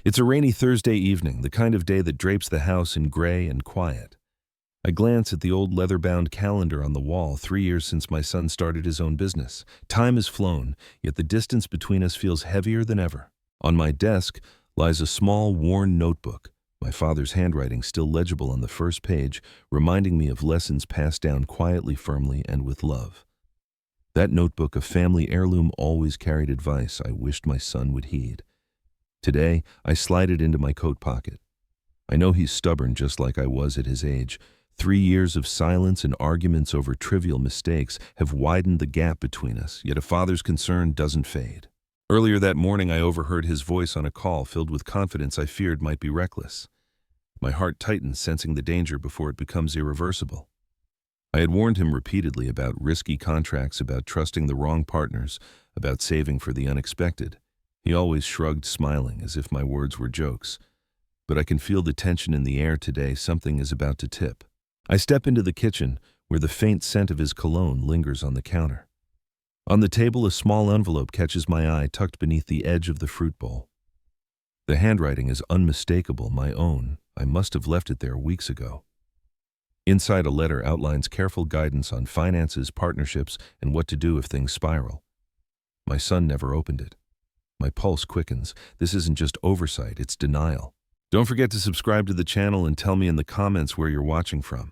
It's a rainy Thursday evening, the kind of day that drapes the house in gray and quiet. I glance at the old leather-bound calendar on the wall, 3 years since my son started his own business. Time has flown, yet the distance between us feels heavier than ever. On my desk lies a small, worn notebook, my father's handwriting still legible on the first page, reminding me of lessons passed down quietly, firmly, and with love. That notebook, a family heirloom, always carried advice I wished my son would heed. Today, I slide it into my coat pocket. I know he's stubborn just like I was at his age. 3 years of silence and arguments over trivial mistakes have widened the gap between us, yet a father's concern doesn't fade. Earlier that morning, I overheard his voice on a call filled with confidence I feared might be reckless. My heart tightens, sensing the danger before it becomes irreversible. I had warned him repeatedly about risky contracts, about trusting the wrong partners, about saving for the unexpected. He always shrugged, smiling, as if my words were jokes. But I can feel the tension in the air today. Something is about to tip. I step into the kitchen, where the faint scent of his cologne lingers on the counter. On the table, a small envelope catches my eye, tucked beneath the edge of the fruit bowl. The handwriting is unmistakable, my own. I must have left it there weeks ago. Inside, a letter outlines careful guidance on finances, partnerships, and what to do if things spiral. My son never opened it. My pulse quickens. This isn't just oversight, it's denial. Don't forget to subscribe to the channel and tell me in the comments where you're watching from.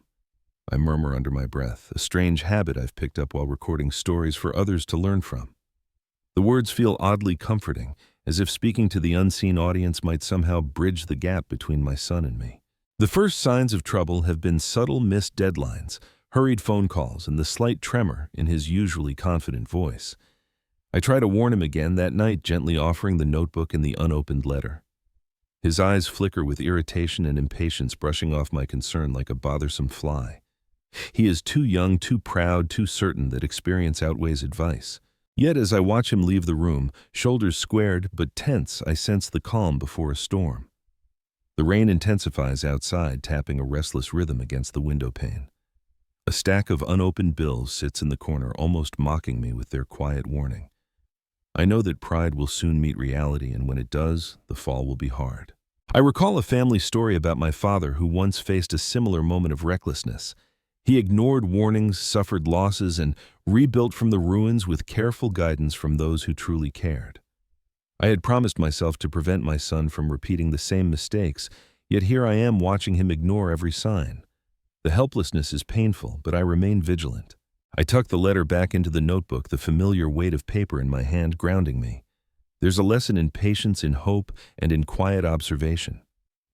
I murmur under my breath, a strange habit I've picked up while recording stories for others to learn from. The words feel oddly comforting, as if speaking to the unseen audience might somehow bridge the gap between my son and me. The first signs of trouble have been subtle missed deadlines, hurried phone calls, and the slight tremor in his usually confident voice. I try to warn him again that night, gently offering the notebook and the unopened letter. His eyes flicker with irritation and impatience, brushing off my concern like a bothersome fly. He is too young, too proud, too certain that experience outweighs advice. Yet as I watch him leave the room, shoulders squared but tense, I sense the calm before a storm. The rain intensifies outside, tapping a restless rhythm against the window pane. A stack of unopened bills sits in the corner, almost mocking me with their quiet warning. I know that pride will soon meet reality, and when it does, the fall will be hard. I recall a family story about my father who once faced a similar moment of recklessness. He ignored warnings, suffered losses, and rebuilt from the ruins with careful guidance from those who truly cared. I had promised myself to prevent my son from repeating the same mistakes, yet here I am watching him ignore every sign. The helplessness is painful, but I remain vigilant. I tuck the letter back into the notebook, the familiar weight of paper in my hand grounding me. There's a lesson in patience, in hope, and in quiet observation.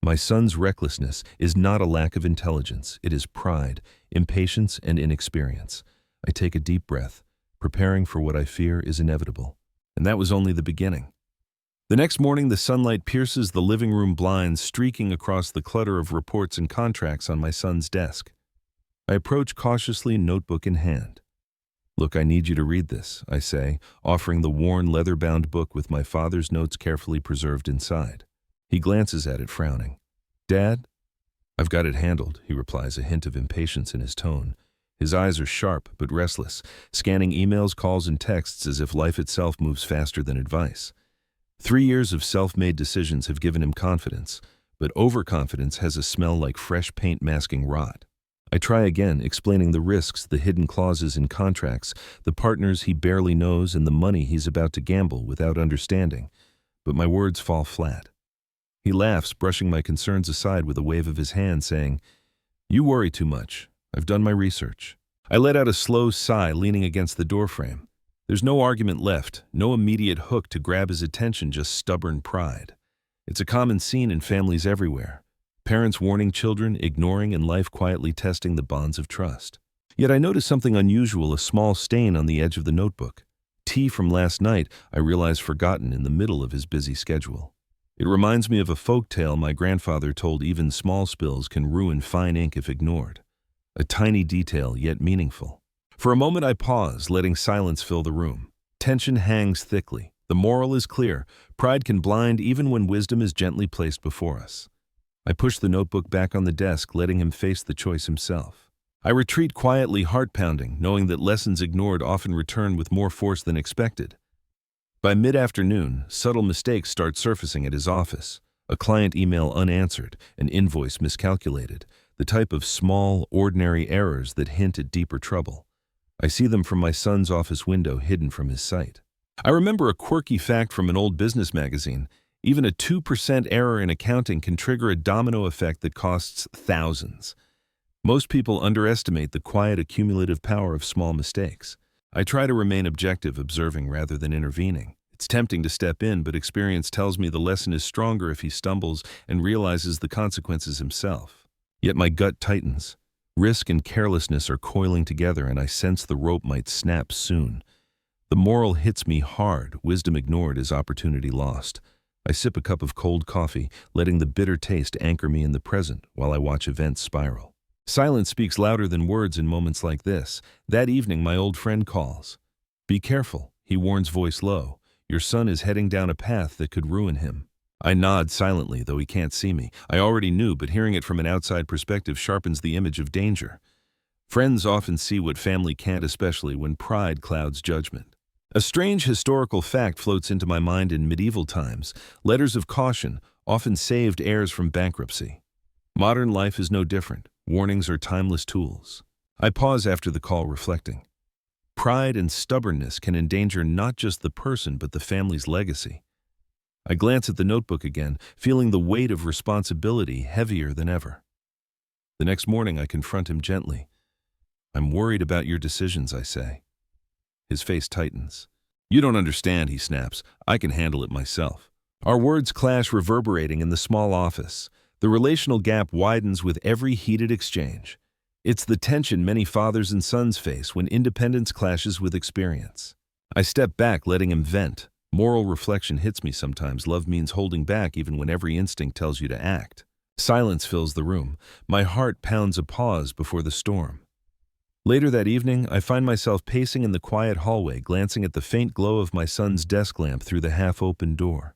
My son's recklessness is not a lack of intelligence. It is pride, impatience, and inexperience. I take a deep breath, preparing for what I fear is inevitable. And that was only the beginning. The next morning, the sunlight pierces the living room blinds, streaking across the clutter of reports and contracts on my son's desk. I approach cautiously, notebook in hand. "Look, I need you to read this," I say, offering the worn, leather-bound book with my father's notes carefully preserved inside. He glances at it, frowning. "Dad?" "I've got it handled," he replies, a hint of impatience in his tone. His eyes are sharp but restless, scanning emails, calls, and texts as if life itself moves faster than advice. 3 years of self-made decisions have given him confidence, but overconfidence has a smell like fresh paint masking rot. I try again, explaining the risks, the hidden clauses in contracts, the partners he barely knows, and the money he's about to gamble without understanding, but my words fall flat. He laughs, brushing my concerns aside with a wave of his hand, saying, "You worry too much. I've done my research." I let out a slow sigh, leaning against the doorframe. There's no argument left, no immediate hook to grab his attention, just stubborn pride. It's a common scene in families everywhere. Parents warning children, ignoring, and life quietly testing the bonds of trust. Yet I notice something unusual, a small stain on the edge of the notebook. Tea from last night, I realize forgotten in the middle of his busy schedule. It reminds me of a folk tale my grandfather told. Even small spills can ruin fine ink if ignored. A tiny detail, yet meaningful. For a moment I pause, letting silence fill the room. Tension hangs thickly. The moral is clear. Pride can blind even when wisdom is gently placed before us. I push the notebook back on the desk, letting him face the choice himself. I retreat quietly, heart pounding, knowing that lessons ignored often return with more force than expected. By mid-afternoon, subtle mistakes start surfacing at his office. A client email unanswered, an invoice miscalculated, the type of small, ordinary errors that hint at deeper trouble. I see them from my son's office window hidden from his sight. I remember a quirky fact from an old business magazine. Even a 2% error in accounting can trigger a domino effect that costs thousands. Most people underestimate the quiet accumulative power of small mistakes. I try to remain objective, observing rather than intervening. It's tempting to step in, but experience tells me the lesson is stronger if he stumbles and realizes the consequences himself. Yet my gut tightens. Risk and carelessness are coiling together, and I sense the rope might snap soon. The moral hits me hard. Wisdom ignored is opportunity lost. I sip a cup of cold coffee, letting the bitter taste anchor me in the present while I watch events spiral. Silence speaks louder than words in moments like this. That evening, my old friend calls. "Be careful," he warns, voice low. "Your son is heading down a path that could ruin him." I nod silently, though he can't see me. I already knew, but hearing it from an outside perspective sharpens the image of danger. Friends often see what family can't, especially when pride clouds judgment. A strange historical fact floats into my mind. In medieval times, letters of caution often saved heirs from bankruptcy. Modern life is no different. Warnings are timeless tools. I pause after the call, reflecting. Pride and stubbornness can endanger not just the person but the family's legacy. I glance at the notebook again, feeling the weight of responsibility heavier than ever. The next morning I confront him gently. "I'm worried about your decisions," I say. His face tightens. "You don't understand," he snaps. "I can handle it myself." Our words clash, reverberating in the small office. The relational gap widens with every heated exchange. It's the tension many fathers and sons face when independence clashes with experience. I step back, letting him vent. Moral reflection hits me sometimes. Love means holding back even when every instinct tells you to act. Silence fills the room. My heart pounds a pause before the storm. Later that evening, I find myself pacing in the quiet hallway, glancing at the faint glow of my son's desk lamp through the half-open door.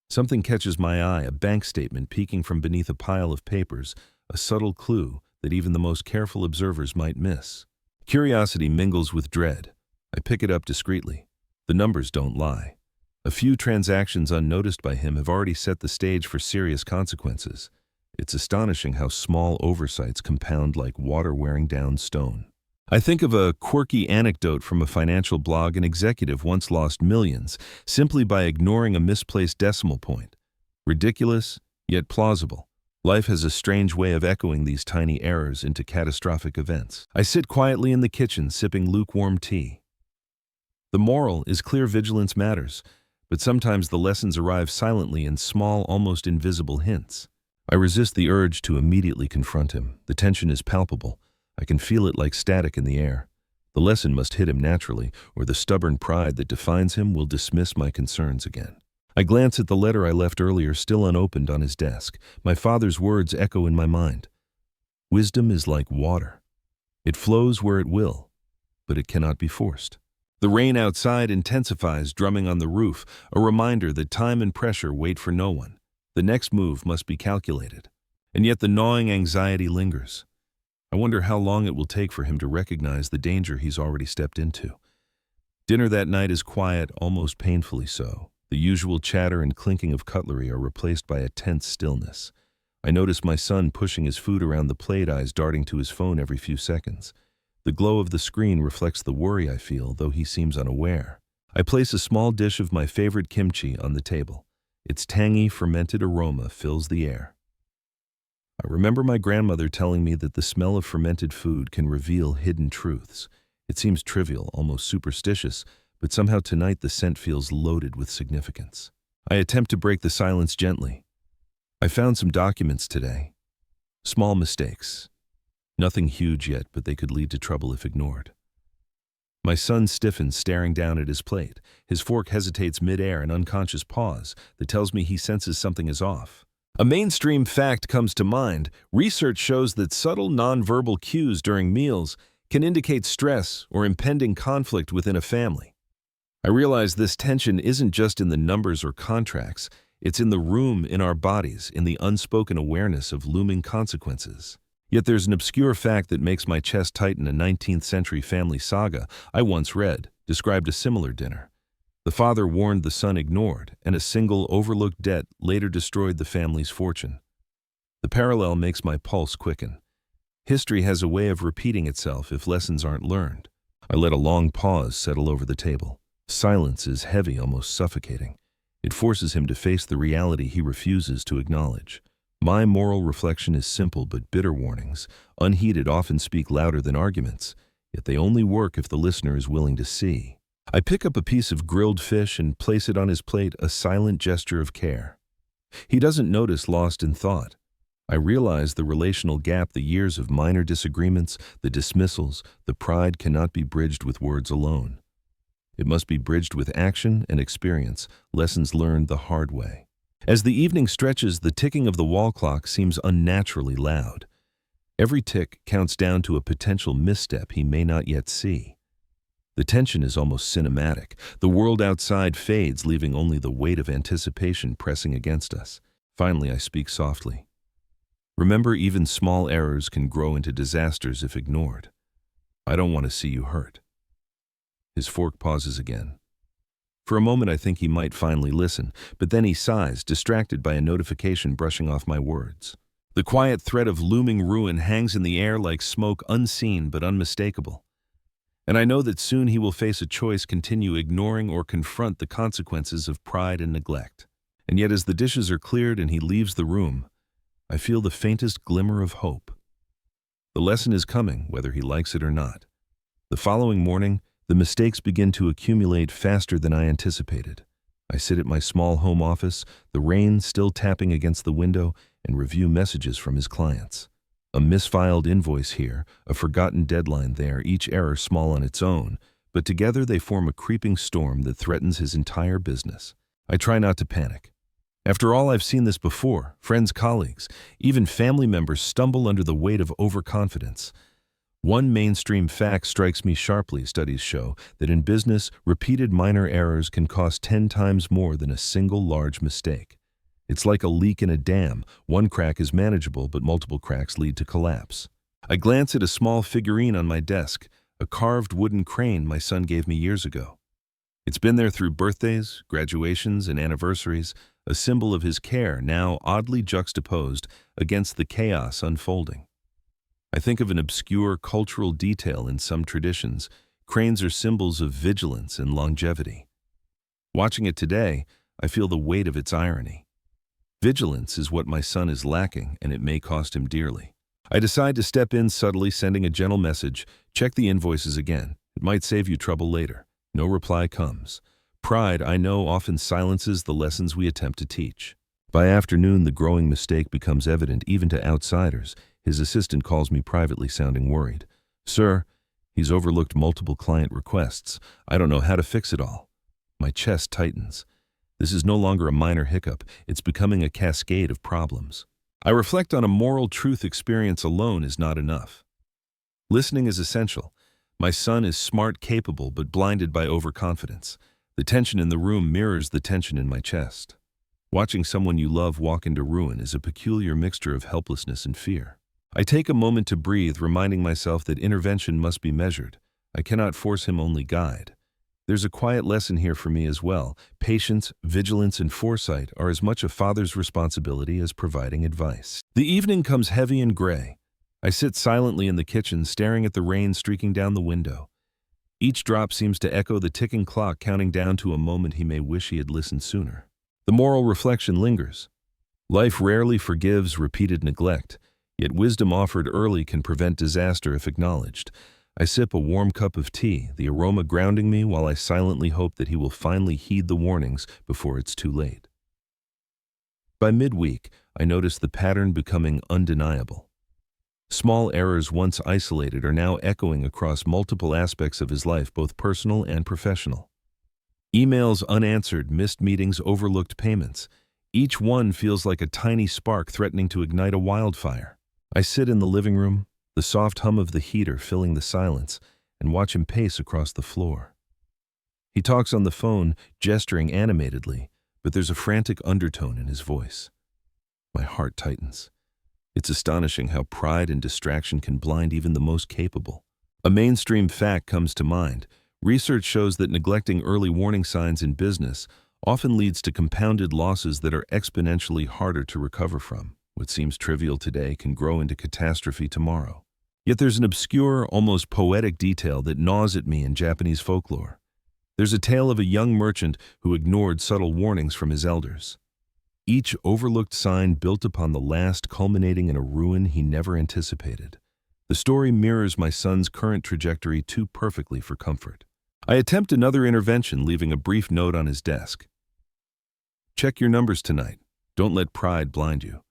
Something catches my eye, a bank statement peeking from beneath a pile of papers, a subtle clue that even the most careful observers might miss. Curiosity mingles with dread. I pick it up discreetly. The numbers don't lie. A few transactions unnoticed by him have already set the stage for serious consequences. It's astonishing how small oversights compound like water wearing down stone. I think of a quirky anecdote from a financial blog. An executive once lost millions simply by ignoring a misplaced decimal point. Ridiculous, yet plausible. Life has a strange way of echoing these tiny errors into catastrophic events. I sit quietly in the kitchen, sipping lukewarm tea. The moral is clear: vigilance matters, but sometimes the lessons arrive silently in small, almost invisible hints. I resist the urge to immediately confront him. The tension is palpable. I can feel it like static in the air. The lesson must hit him naturally, or the stubborn pride that defines him will dismiss my concerns again. I glance at the letter I left earlier, still unopened on his desk. My father's words echo in my mind. Wisdom is like water. It flows where it will, but it cannot be forced. The rain outside intensifies, drumming on the roof, a reminder that time and pressure wait for no one. The next move must be calculated. And yet the gnawing anxiety lingers. I wonder how long it will take for him to recognize the danger he's already stepped into. Dinner that night is quiet, almost painfully so. The usual chatter and clinking of cutlery are replaced by a tense stillness. I notice my son pushing his food around the plate, eyes darting to his phone every few seconds. The glow of the screen reflects the worry I feel, though he seems unaware. I place a small dish of my favorite kimchi on the table. Its tangy, fermented aroma fills the air. I remember my grandmother telling me that the smell of fermented food can reveal hidden truths. It seems trivial, almost superstitious, but somehow tonight the scent feels loaded with significance. I attempt to break the silence gently. I found some documents today. Small mistakes. Nothing huge yet, but they could lead to trouble if ignored. My son stiffens, staring down at his plate. His fork hesitates mid-air, an unconscious pause that tells me he senses something is off. A mainstream fact comes to mind. Research shows that subtle nonverbal cues during meals can indicate stress or impending conflict within a family. I realize this tension isn't just in the numbers or contracts. It's in the room, in our bodies, in the unspoken awareness of looming consequences. Yet there's an obscure fact that makes my chest tighten. A 19th century family saga I once read described a similar dinner. The father warned, the son ignored, and a single overlooked debt later destroyed the family's fortune. The parallel makes my pulse quicken. History has a way of repeating itself if lessons aren't learned. I let a long pause settle over the table. Silence is heavy, almost suffocating. It forces him to face the reality he refuses to acknowledge. My moral reflection is simple but bitter. Warnings, unheeded, often speak louder than arguments, yet they only work if the listener is willing to see. I pick up a piece of grilled fish and place it on his plate, a silent gesture of care. He doesn't notice, lost in thought. I realize the relational gap, the years of minor disagreements, the dismissals, the pride cannot be bridged with words alone. It must be bridged with action and experience, lessons learned the hard way. As the evening stretches, the ticking of the wall clock seems unnaturally loud. Every tick counts down to a potential misstep he may not yet see. The tension is almost cinematic. The world outside fades, leaving only the weight of anticipation pressing against us. Finally, I speak softly. Remember, even small errors can grow into disasters if ignored. I don't want to see you hurt. His fork pauses again. For a moment, I think he might finally listen, but then he sighs, distracted by a notification brushing off my words. The quiet threat of looming ruin hangs in the air like smoke, unseen but unmistakable. And I know that soon he will face a choice: continue ignoring or confront the consequences of pride and neglect. And yet, as the dishes are cleared and he leaves the room, I feel the faintest glimmer of hope. The lesson is coming, whether he likes it or not. The following morning, the mistakes begin to accumulate faster than I anticipated. I sit at my small home office, the rain still tapping against the window, and review messages from his clients. A misfiled invoice here, a forgotten deadline there, each error small on its own, but together they form a creeping storm that threatens his entire business. I try not to panic. After all, I've seen this before. Friends, colleagues, even family members stumble under the weight of overconfidence. One mainstream fact strikes me sharply. Studies show that in business, repeated minor errors can cost 10 times more than a single large mistake. It's like a leak in a dam. One crack is manageable, but multiple cracks lead to collapse. I glance at a small figurine on my desk, a carved wooden crane my son gave me years ago. It's been there through birthdays, graduations, and anniversaries, a symbol of his care, now oddly juxtaposed against the chaos unfolding. I think of an obscure cultural detail in some traditions. Cranes are symbols of vigilance and longevity. Watching it today, I feel the weight of its irony. Vigilance is what my son is lacking, and it may cost him dearly. I decide to step in subtly, sending a gentle message: check the invoices again. It might save you trouble later. No reply comes. Pride, I know, often silences the lessons we attempt to teach. By afternoon, the growing mistake becomes evident even to outsiders. His assistant calls me privately, sounding worried. "Sir, he's overlooked multiple client requests. I don't know how to fix it all." My chest tightens. This is no longer a minor hiccup. It's becoming a cascade of problems. I reflect on a moral truth: experience alone is not enough. Listening is essential. My son is smart, capable, but blinded by overconfidence. The tension in the room mirrors the tension in my chest. Watching someone you love walk into ruin is a peculiar mixture of helplessness and fear. I take a moment to breathe, reminding myself that intervention must be measured. I cannot force him, only guide. There's a quiet lesson here for me as well. Patience, vigilance, and foresight are as much a father's responsibility as providing advice. The evening comes heavy and gray. I sit silently in the kitchen, staring at the rain streaking down the window. Each drop seems to echo the ticking clock, counting down to a moment he may wish he had listened sooner. The moral reflection lingers. Life rarely forgives repeated neglect, yet wisdom offered early can prevent disaster if acknowledged. I sip a warm cup of tea, the aroma grounding me, while I silently hope that he will finally heed the warnings before it's too late. By midweek, I notice the pattern becoming undeniable. Small errors once isolated are now echoing across multiple aspects of his life, both personal and professional. Emails unanswered, missed meetings, overlooked payments. Each one feels like a tiny spark threatening to ignite a wildfire. I sit in the living room, the soft hum of the heater filling the silence, and watch him pace across the floor. He talks on the phone, gesturing animatedly, but there's a frantic undertone in his voice. My heart tightens. It's astonishing how pride and distraction can blind even the most capable. A mainstream fact comes to mind. Research shows that neglecting early warning signs in business often leads to compounded losses that are exponentially harder to recover from. What seems trivial today can grow into catastrophe tomorrow. Yet there's an obscure, almost poetic detail that gnaws at me in Japanese folklore. There's a tale of a young merchant who ignored subtle warnings from his elders. Each overlooked sign built upon the last, culminating in a ruin he never anticipated. The story mirrors my son's current trajectory too perfectly for comfort. I attempt another intervention, leaving a brief note on his desk. Check your numbers tonight. Don't let pride blind you.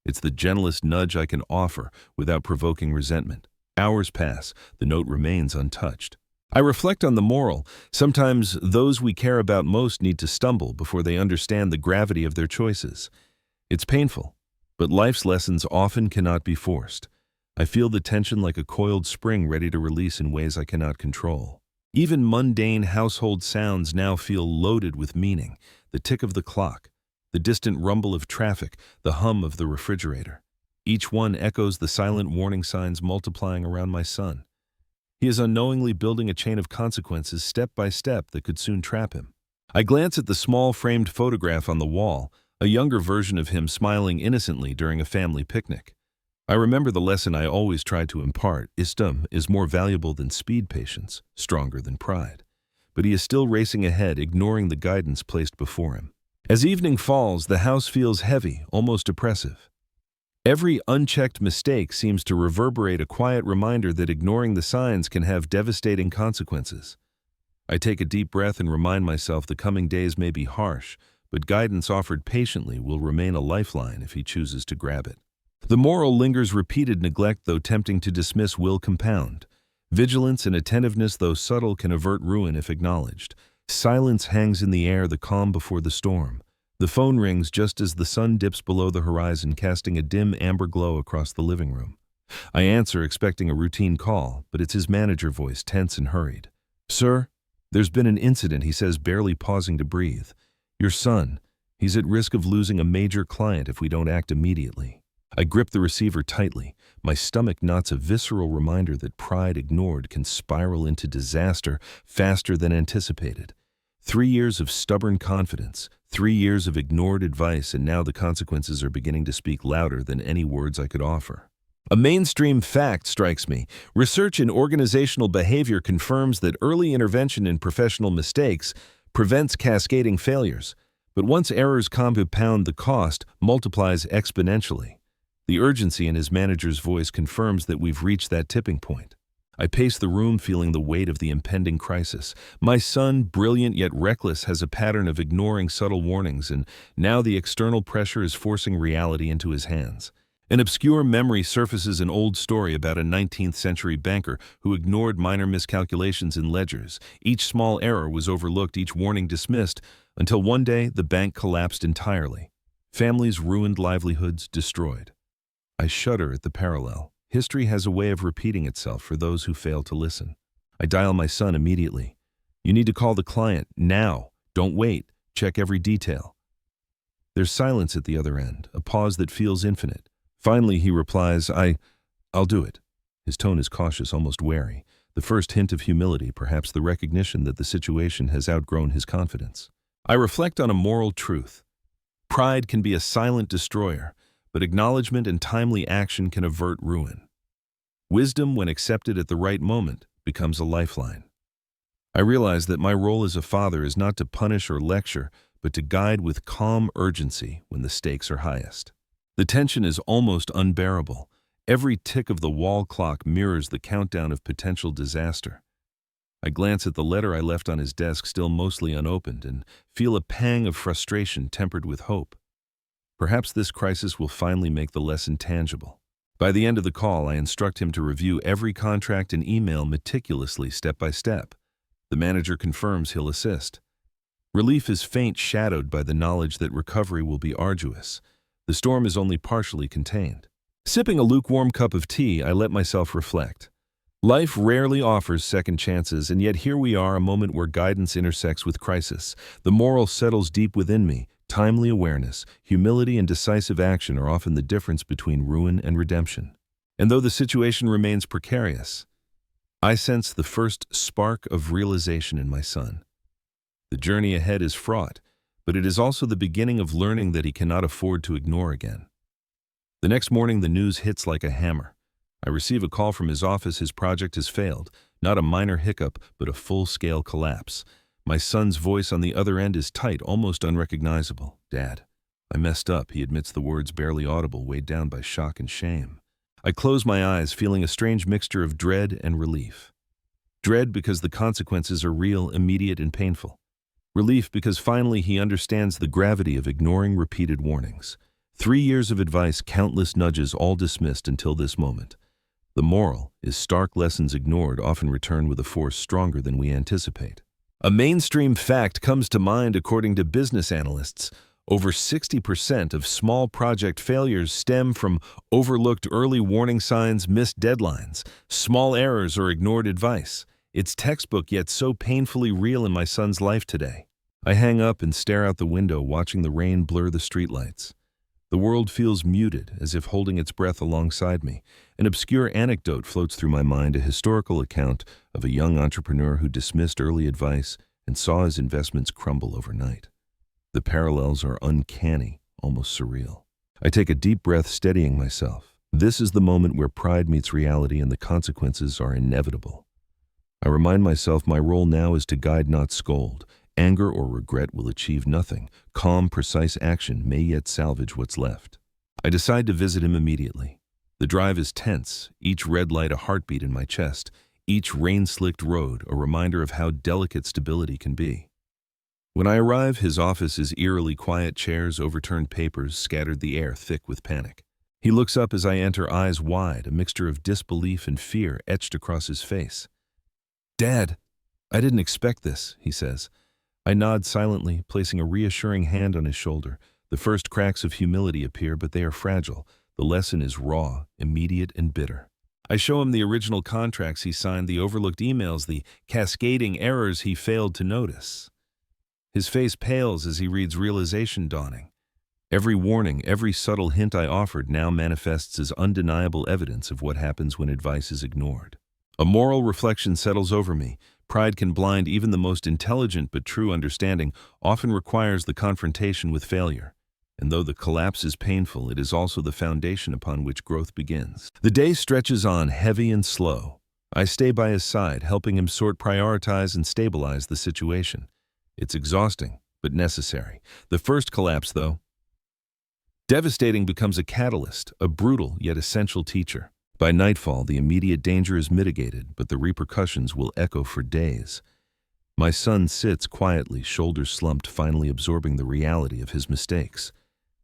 It's the gentlest nudge I can offer without provoking resentment. Hours pass. The note remains untouched. I reflect on the moral. Sometimes those we care about most need to stumble before they understand the gravity of their choices. It's painful, but life's lessons often cannot be forced. I feel the tension like a coiled spring ready to release in ways I cannot control. Even mundane household sounds now feel loaded with meaning. The tick of the clock, the distant rumble of traffic, the hum of the refrigerator. Each one echoes the silent warning signs multiplying around my son. He is unknowingly building a chain of consequences step by step that could soon trap him. I glance at the small framed photograph on the wall, a younger version of him smiling innocently during a family picnic. I remember the lesson I always tried to impart: wisdom is more valuable than speed, patience, stronger than pride. But he is still racing ahead, ignoring the guidance placed before him. As evening falls, the house feels heavy, almost oppressive. Every unchecked mistake seems to reverberate a quiet reminder that ignoring the signs can have devastating consequences. I take a deep breath and remind myself the coming days may be harsh, but guidance offered patiently will remain a lifeline if he chooses to grab it. The moral lingers: repeated neglect, though tempting to dismiss, will compound. Vigilance and attentiveness, though subtle, can avert ruin if acknowledged. Silence hangs in the air, the calm before the storm. The phone rings just as the sun dips below the horizon, casting a dim amber glow across the living room. I answer, expecting a routine call, but it's his manager voice, tense and hurried. "Sir, there's been an incident," he says, barely pausing to breathe. "Your son, he's at risk of losing a major client if we don't act immediately." I grip the receiver tightly. My stomach knots, a visceral reminder that pride ignored can spiral into disaster faster than anticipated. 3 years of stubborn confidence, 3 years of ignored advice, and now the consequences are beginning to speak louder than any words I could offer. A mainstream fact strikes me. Research in organizational behavior confirms that early intervention in professional mistakes prevents cascading failures. But once errors compound, the cost multiplies exponentially. The urgency in his manager's voice confirms that we've reached that tipping point. I pace the room, feeling the weight of the impending crisis. My son, brilliant yet reckless, has a pattern of ignoring subtle warnings, and now the external pressure is forcing reality into his hands. An obscure memory surfaces, an old story about a 19th century banker who ignored minor miscalculations in ledgers. Each small error was overlooked, each warning dismissed, until one day the bank collapsed entirely. Families ruined, livelihoods destroyed. I shudder at the parallel. History has a way of repeating itself for those who fail to listen. I dial my son immediately. "You need to call the client, now. Don't wait. Check every detail." There's silence at the other end, a pause that feels infinite. Finally, he replies, I'll do it." His tone is cautious, almost wary. The first hint of humility, perhaps the recognition that the situation has outgrown his confidence. I reflect on a moral truth. Pride can be a silent destroyer, but acknowledgement and timely action can avert ruin. Wisdom, when accepted at the right moment, becomes a lifeline. I realize that my role as a father is not to punish or lecture, but to guide with calm urgency when the stakes are highest. The tension is almost unbearable. Every tick of the wall clock mirrors the countdown of potential disaster. I glance at the letter I left on his desk, still mostly unopened, and feel a pang of frustration tempered with hope. Perhaps this crisis will finally make the lesson tangible. By the end of the call, I instruct him to review every contract and email meticulously, step by step. The manager confirms he'll assist. Relief is faint, shadowed by the knowledge that recovery will be arduous. The storm is only partially contained. Sipping a lukewarm cup of tea, I let myself reflect. Life rarely offers second chances, and yet here we are, a moment where guidance intersects with crisis. The moral settles deep within me. Timely awareness, humility, and decisive action are often the difference between ruin and redemption. And though the situation remains precarious, I sense the first spark of realization in my son. The journey ahead is fraught, but it is also the beginning of learning that he cannot afford to ignore again. The next morning, the news hits like a hammer. I receive a call from his office. His project has failed. Not a minor hiccup, but a full-scale collapse. My son's voice on the other end is tight, almost unrecognizable. "Dad, I messed up," he admits, the words barely audible, weighed down by shock and shame. I close my eyes, feeling a strange mixture of dread and relief. Dread because the consequences are real, immediate, and painful. Relief because finally he understands the gravity of ignoring repeated warnings. 3 years of advice, countless nudges, all dismissed until this moment. The moral is stark lessons ignored often return with a force stronger than we anticipate. A mainstream fact comes to mind according to business analysts. Over 60% of small project failures stem from overlooked early warning signs, missed deadlines, small errors, or ignored advice. It's textbook, yet so painfully real in my son's life today. I hang up and stare out the window, watching the rain blur the streetlights. The world feels muted, as if holding its breath alongside me. An obscure anecdote floats through my mind, a historical account of a young entrepreneur who dismissed early advice and saw his investments crumble overnight. The parallels are uncanny, almost surreal. I take a deep breath, steadying myself. This is the moment where pride meets reality and the consequences are inevitable. I remind myself my role now is to guide, not scold. Anger or regret will achieve nothing. Calm, precise action may yet salvage what's left. I decide to visit him immediately. The drive is tense, each red light a heartbeat in my chest, each rain-slicked road a reminder of how delicate stability can be. When I arrive, his office is eerily quiet. Chairs, overturned papers scattered the air thick with panic. He looks up as I enter, eyes wide, a mixture of disbelief and fear etched across his face. "Dad, I didn't expect this," he says. I nod silently, placing a reassuring hand on his shoulder. The first cracks of humility appear, but they are fragile. The lesson is raw, immediate, and bitter. I show him the original contracts he signed, the overlooked emails, the cascading errors he failed to notice. His face pales as he reads, realization dawning. Every warning, every subtle hint I offered now manifests as undeniable evidence of what happens when advice is ignored. A moral reflection settles over me. Pride can blind even the most intelligent, but true understanding often requires the confrontation with failure. And though the collapse is painful, it is also the foundation upon which growth begins. The day stretches on, heavy and slow. I stay by his side, helping him sort, prioritize, and stabilize the situation. It's exhausting, but necessary. The first collapse, though, devastating, becomes a catalyst, a brutal yet essential teacher. By nightfall, the immediate danger is mitigated, but the repercussions will echo for days. My son sits quietly, shoulders slumped, finally absorbing the reality of his mistakes.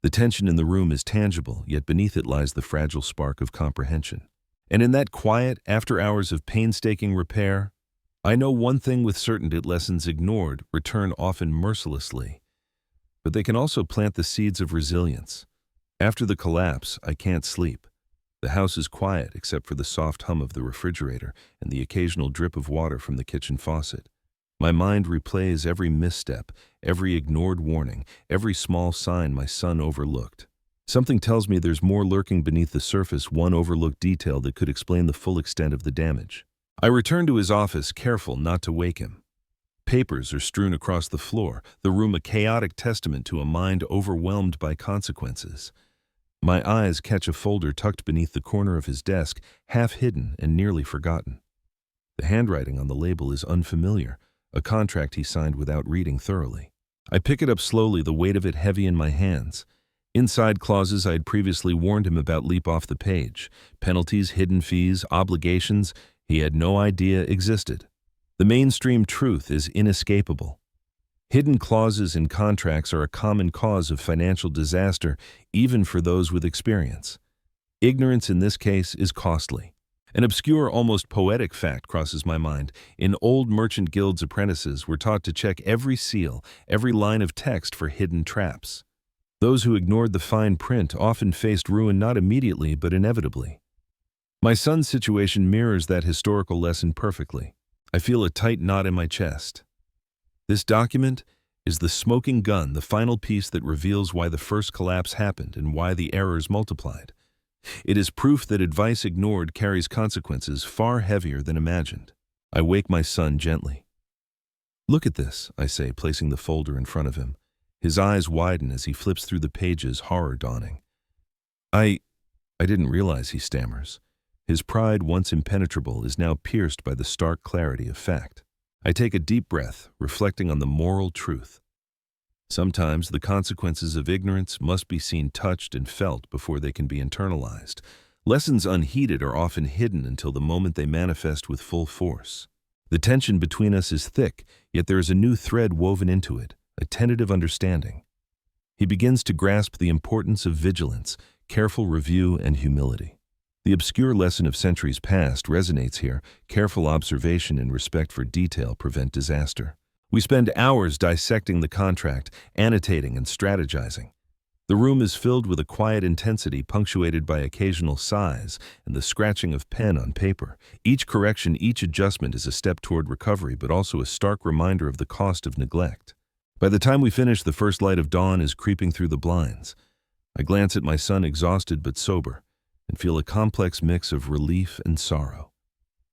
The tension in the room is tangible, yet beneath it lies the fragile spark of comprehension. And in that quiet, after hours of painstaking repair, I know one thing with certainty: lessons ignored return often mercilessly. But they can also plant the seeds of resilience. After the collapse, I can't sleep. The house is quiet except for the soft hum of the refrigerator and the occasional drip of water from the kitchen faucet. My mind replays every misstep, every ignored warning, every small sign my son overlooked. Something tells me there's more lurking beneath the surface, one overlooked detail that could explain the full extent of the damage. I return to his office, careful not to wake him. Papers are strewn across the floor, the room a chaotic testament to a mind overwhelmed by consequences. My eyes catch a folder tucked beneath the corner of his desk, half hidden and nearly forgotten. The handwriting on the label is unfamiliar, a contract he signed without reading thoroughly. I pick it up slowly, the weight of it heavy in my hands. Inside, clauses I had previously warned him about leap off the page. Penalties, hidden fees, obligations he had no idea existed. The mainstream truth is inescapable. Hidden clauses in contracts are a common cause of financial disaster, even for those with experience. Ignorance in this case is costly. An obscure, almost poetic fact crosses my mind. In old merchant guilds, apprentices were taught to check every seal, every line of text for hidden traps. Those who ignored the fine print often faced ruin, not immediately, but inevitably. My son's situation mirrors that historical lesson perfectly. I feel a tight knot in my chest. This document is the smoking gun, the final piece that reveals why the first collapse happened and why the errors multiplied. It is proof that advice ignored carries consequences far heavier than imagined. I wake my son gently. "Look at this," I say, placing the folder in front of him. His eyes widen as he flips through the pages, horror dawning. I didn't realize," he stammers. His pride, once impenetrable, is now pierced by the stark clarity of fact. I take a deep breath, reflecting on the moral truth. Sometimes the consequences of ignorance must be seen, touched, and felt before they can be internalized. Lessons unheeded are often hidden until the moment they manifest with full force. The tension between us is thick, yet there is a new thread woven into it, a tentative understanding. He begins to grasp the importance of vigilance, careful review, and humility. The obscure lesson of centuries past resonates here. Careful observation and respect for detail prevent disaster. We spend hours dissecting the contract, annotating and strategizing. The room is filled with a quiet intensity punctuated by occasional sighs and the scratching of pen on paper. Each correction, each adjustment is a step toward recovery, but also a stark reminder of the cost of neglect. By the time we finish, the first light of dawn is creeping through the blinds. I glance at my son, exhausted but sober, and feel a complex mix of relief and sorrow.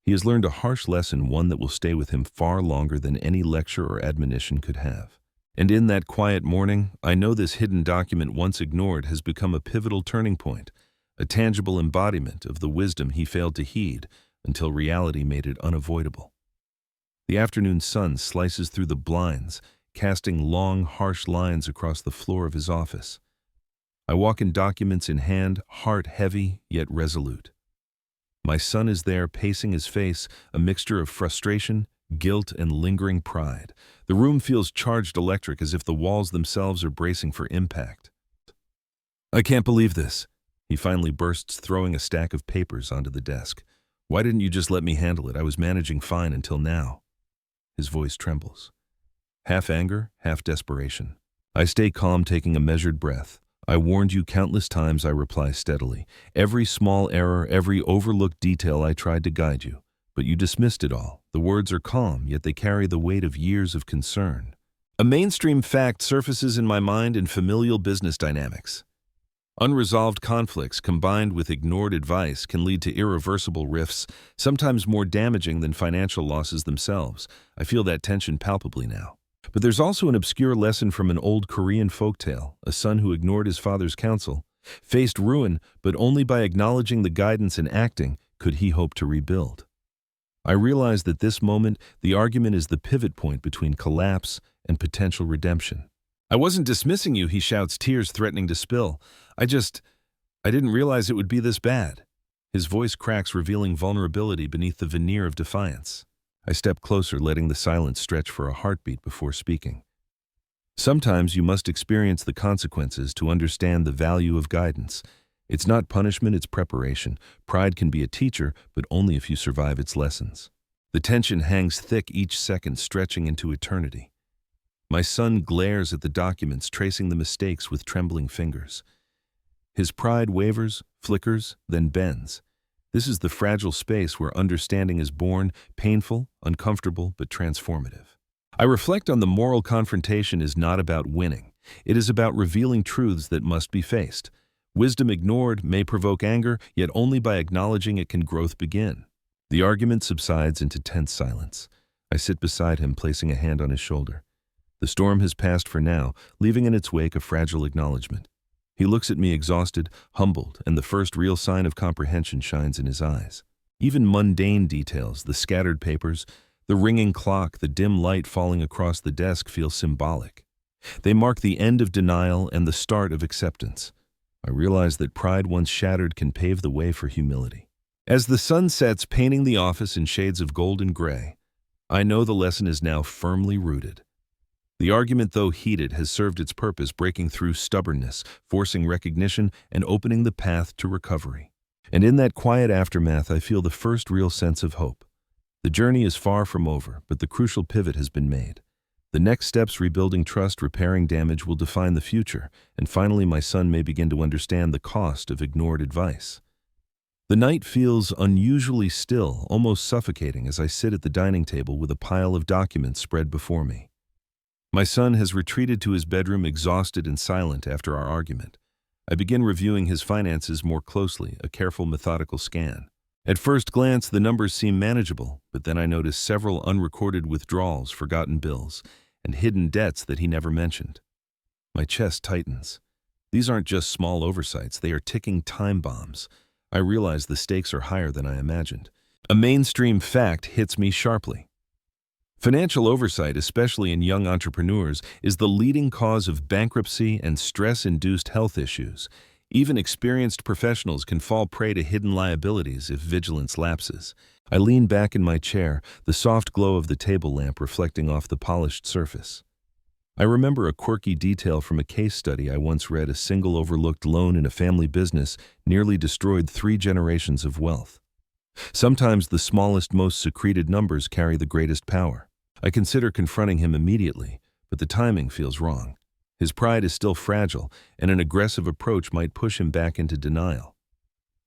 He has learned a harsh lesson, one that will stay with him far longer than any lecture or admonition could have. And in that quiet morning, I know this hidden document, once ignored, has become a pivotal turning point, a tangible embodiment of the wisdom he failed to heed until reality made it unavoidable. The afternoon sun slices through the blinds, casting long, harsh lines across the floor of his office. I walk in, documents in hand, heart heavy yet resolute. My son is there, pacing, his face a mixture of frustration, guilt, and lingering pride. The room feels charged electric, as if the walls themselves are bracing for impact. "I can't believe this," he finally bursts, throwing a stack of papers onto the desk. "Why didn't you just let me handle it? I was managing fine until now." His voice trembles. Half anger, half desperation. I stay calm, taking a measured breath. "I warned you countless times," I reply steadily. "Every small error, every overlooked detail, I tried to guide you. But you dismissed it all." The words are calm, yet they carry the weight of years of concern. A mainstream fact surfaces in my mind in familial business dynamics. Unresolved conflicts combined with ignored advice can lead to irreversible rifts, sometimes more damaging than financial losses themselves. I feel that tension palpably now. But there's also an obscure lesson from an old Korean folktale. A son who ignored his father's counsel faced ruin, but only by acknowledging the guidance and acting could he hope to rebuild. I realize that this moment, the argument, is the pivot point between collapse and potential redemption. "I wasn't dismissing you," he shouts, tears threatening to spill. I didn't realize it would be this bad." His voice cracks, revealing vulnerability beneath the veneer of defiance. I step closer, letting the silence stretch for a heartbeat before speaking. "Sometimes you must experience the consequences to understand the value of guidance. It's not punishment, it's preparation. Pride can be a teacher, but only if you survive its lessons." The tension hangs thick, each second stretching into eternity. My son glares at the documents, tracing the mistakes with trembling fingers. His pride wavers, flickers, then bends. This is the fragile space where understanding is born, painful, uncomfortable, but transformative. I reflect on the moral confrontation is not about winning. It is about revealing truths that must be faced. Wisdom ignored may provoke anger, yet only by acknowledging it can growth begin. The argument subsides into tense silence. I sit beside him, placing a hand on his shoulder. The storm has passed for now, leaving in its wake a fragile acknowledgement. He looks at me, exhausted, humbled, and the first real sign of comprehension shines in his eyes. Even mundane details, the scattered papers, the ringing clock, the dim light falling across the desk, feel symbolic. They mark the end of denial and the start of acceptance. I realize that pride, once shattered, can pave the way for humility. As the sun sets, painting the office in shades of gold and gray, I know the lesson is now firmly rooted. The argument, though heated, has served its purpose, breaking through stubbornness, forcing recognition, and opening the path to recovery. And in that quiet aftermath, I feel the first real sense of hope. The journey is far from over, but the crucial pivot has been made. The next steps, rebuilding trust, repairing damage, will define the future, and finally my son may begin to understand the cost of ignored advice. The night feels unusually still, almost suffocating, as I sit at the dining table with a pile of documents spread before me. My son has retreated to his bedroom, exhausted and silent after our argument. I begin reviewing his finances more closely, a careful, methodical scan. At first glance, the numbers seem manageable, but then I notice several unrecorded withdrawals, forgotten bills, and hidden debts that he never mentioned. My chest tightens. These aren't just small oversights, they are ticking time bombs. I realize the stakes are higher than I imagined. A mainstream fact hits me sharply. Financial oversight, especially in young entrepreneurs, is the leading cause of bankruptcy and stress-induced health issues. Even experienced professionals can fall prey to hidden liabilities if vigilance lapses. I lean back in my chair, the soft glow of the table lamp reflecting off the polished surface. I remember a quirky detail from a case study I once read. A single overlooked loan in a family business nearly destroyed 3 generations of wealth. Sometimes the smallest, most secreted numbers carry the greatest power. I consider confronting him immediately, but the timing feels wrong. His pride is still fragile, and an aggressive approach might push him back into denial.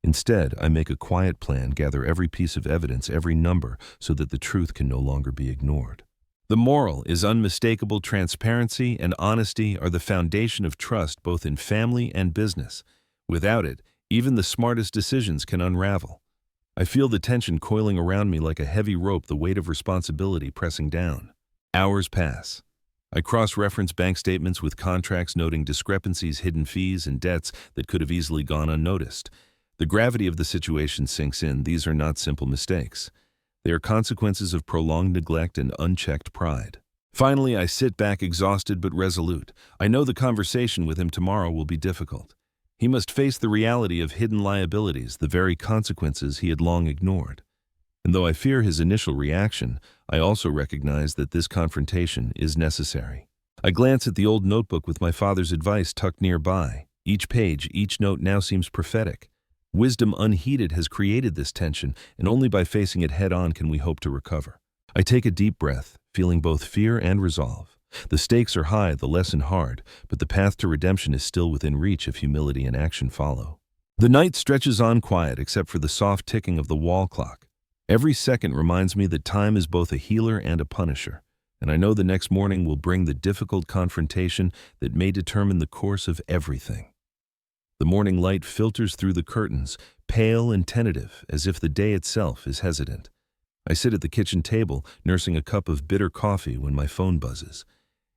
Instead, I make a quiet plan, gather every piece of evidence, every number, so that the truth can no longer be ignored. The moral is unmistakable. Transparency and honesty are the foundation of trust both in family and business. Without it, even the smartest decisions can unravel. I feel the tension coiling around me like a heavy rope, the weight of responsibility pressing down. Hours pass. I cross-reference bank statements with contracts, noting discrepancies, hidden fees, and debts that could have easily gone unnoticed. The gravity of the situation sinks in. These are not simple mistakes. They are consequences of prolonged neglect and unchecked pride. Finally, I sit back, exhausted but resolute. I know the conversation with him tomorrow will be difficult. He must face the reality of hidden liabilities, the very consequences he had long ignored. And though I fear his initial reaction, I also recognize that this confrontation is necessary. I glance at the old notebook with my father's advice tucked nearby. Each page, each note now seems prophetic. Wisdom unheeded has created this tension, and only by facing it head-on can we hope to recover. I take a deep breath, feeling both fear and resolve. The stakes are high, the lesson hard, but the path to redemption is still within reach if humility and action follow. The night stretches on quiet except for the soft ticking of the wall clock. Every second reminds me that time is both a healer and a punisher, and I know the next morning will bring the difficult confrontation that may determine the course of everything. The morning light filters through the curtains, pale and tentative, as if the day itself is hesitant. I sit at the kitchen table, nursing a cup of bitter coffee when my phone buzzes.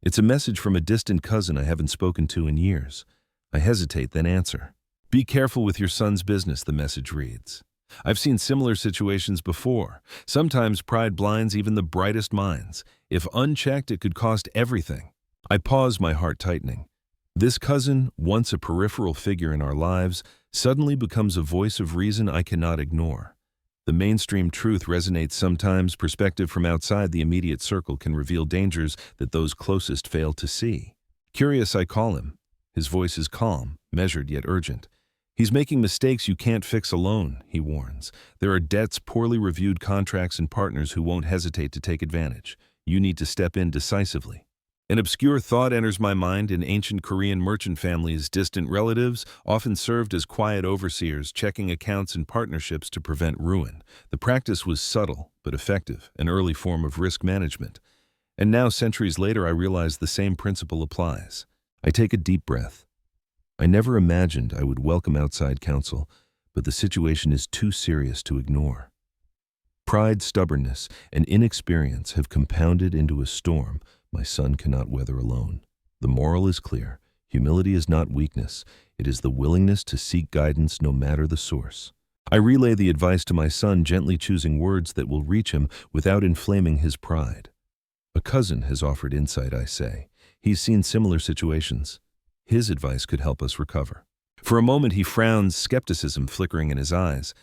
It's a message from a distant cousin I haven't spoken to in years. I hesitate, then answer. "Be careful with your son's business," the message reads. I've seen similar situations before. Sometimes pride blinds even the brightest minds. If unchecked, it could cost everything. I pause, my heart tightening. This cousin, once a peripheral figure in our lives, suddenly becomes a voice of reason I cannot ignore. The mainstream truth resonates sometimes. Perspective from outside the immediate circle can reveal dangers that those closest fail to see. Curious, I call him. His voice is calm, measured yet urgent. "He's making mistakes you can't fix alone," he warns. "There are debts, poorly reviewed contracts, and partners who won't hesitate to take advantage. You need to step in decisively." An obscure thought enters my mind. In ancient Korean merchant families, distant relatives often served as quiet overseers, checking accounts and partnerships to prevent ruin. The practice was subtle but effective, an early form of risk management. And now, centuries later, I realize the same principle applies. I take a deep breath. I never imagined I would welcome outside counsel, but the situation is too serious to ignore. Pride, stubbornness, and inexperience have compounded into a storm my son cannot weather alone. The moral is clear. Humility is not weakness. It is the willingness to seek guidance no matter the source. I relay the advice to my son, gently choosing words that will reach him without inflaming his pride. A cousin has offered insight, I say. He's seen similar situations. His advice could help us recover. For a moment he frowns, skepticism flickering in his eyes.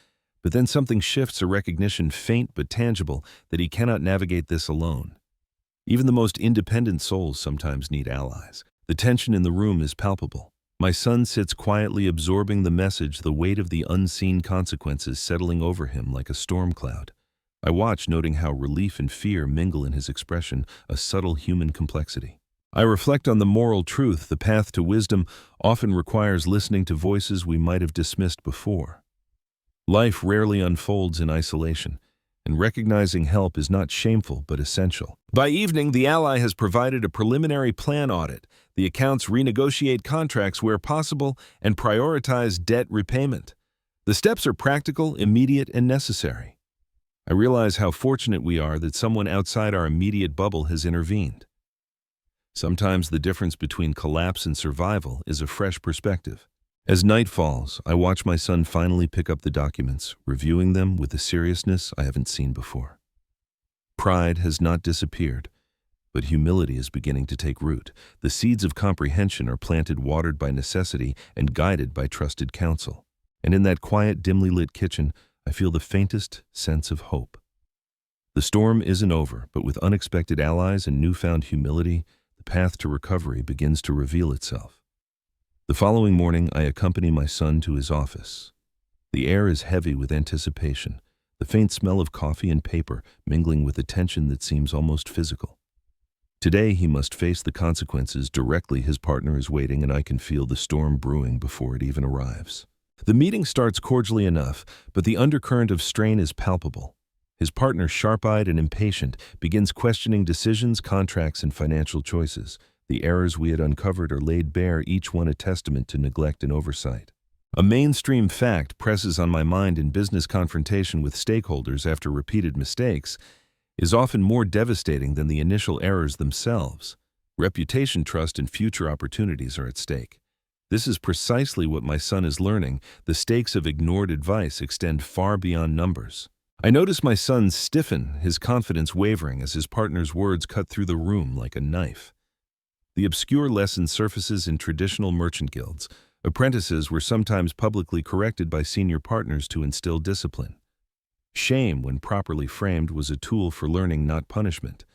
But then something shifts, a recognition, faint but tangible, that he cannot navigate this alone. Even the most independent souls sometimes need allies. The tension in the room is palpable. My son sits quietly, absorbing the message, the weight of the unseen consequences settling over him like a storm cloud. I watch, noting how relief and fear mingle in his expression, a subtle human complexity. I reflect on the moral truth. The path to wisdom often requires listening to voices we might have dismissed before. Life rarely unfolds in isolation. and recognizing help is not shameful but essential. By evening, the ally has provided a preliminary plan audit. The accounts renegotiate contracts where possible and prioritize debt repayment. The steps are practical, immediate, and necessary. I realize how fortunate we are that someone outside our immediate bubble has intervened. Sometimes the difference between collapse and survival is a fresh perspective. As night falls, I watch my son finally pick up the documents, reviewing them with a seriousness I haven't seen before. Pride has not disappeared, but humility is beginning to take root. The seeds of comprehension are planted, watered by necessity, and guided by trusted counsel. And in that quiet, dimly lit kitchen, I feel the faintest sense of hope. The storm isn't over, but with unexpected allies and newfound humility, the path to recovery begins to reveal itself. The following morning, I accompany my son to his office. The air is heavy with anticipation, the faint smell of coffee and paper mingling with a tension that seems almost physical. Today, he must face the consequences directly. His partner is waiting, and I can feel the storm brewing before it even arrives. The meeting starts cordially enough, but the undercurrent of strain is palpable. His partner, sharp-eyed and impatient, begins questioning decisions, contracts, and financial choices. The errors we had uncovered are laid bare, each one a testament to neglect and oversight. A mainstream fact presses on my mind in business confrontation with stakeholders after repeated mistakes is often more devastating than the initial errors themselves. Reputation, trust, and future opportunities are at stake. This is precisely what my son is learning. The stakes of ignored advice extend far beyond numbers. I notice my son stiffen, his confidence wavering as his partner's words cut through the room like a knife. The obscure lesson surfaces in traditional merchant guilds. Apprentices were sometimes publicly corrected by senior partners to instill discipline. Shame, when properly framed, was a tool for learning, not punishment.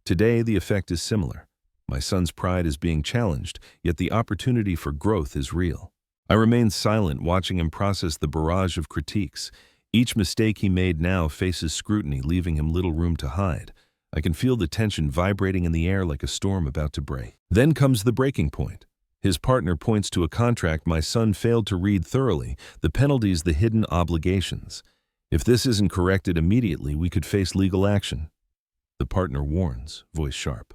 Today, the effect is similar. My son's pride is being challenged, yet the opportunity for growth is real. I remain silent, watching him process the barrage of critiques. Each mistake he made now faces scrutiny, leaving him little room to hide. I can feel the tension vibrating in the air like a storm about to break. Then comes the breaking point. His partner points to a contract my son failed to read thoroughly, the penalties, the hidden obligations. If this isn't corrected immediately, we could face legal action. The partner warns, voice sharp.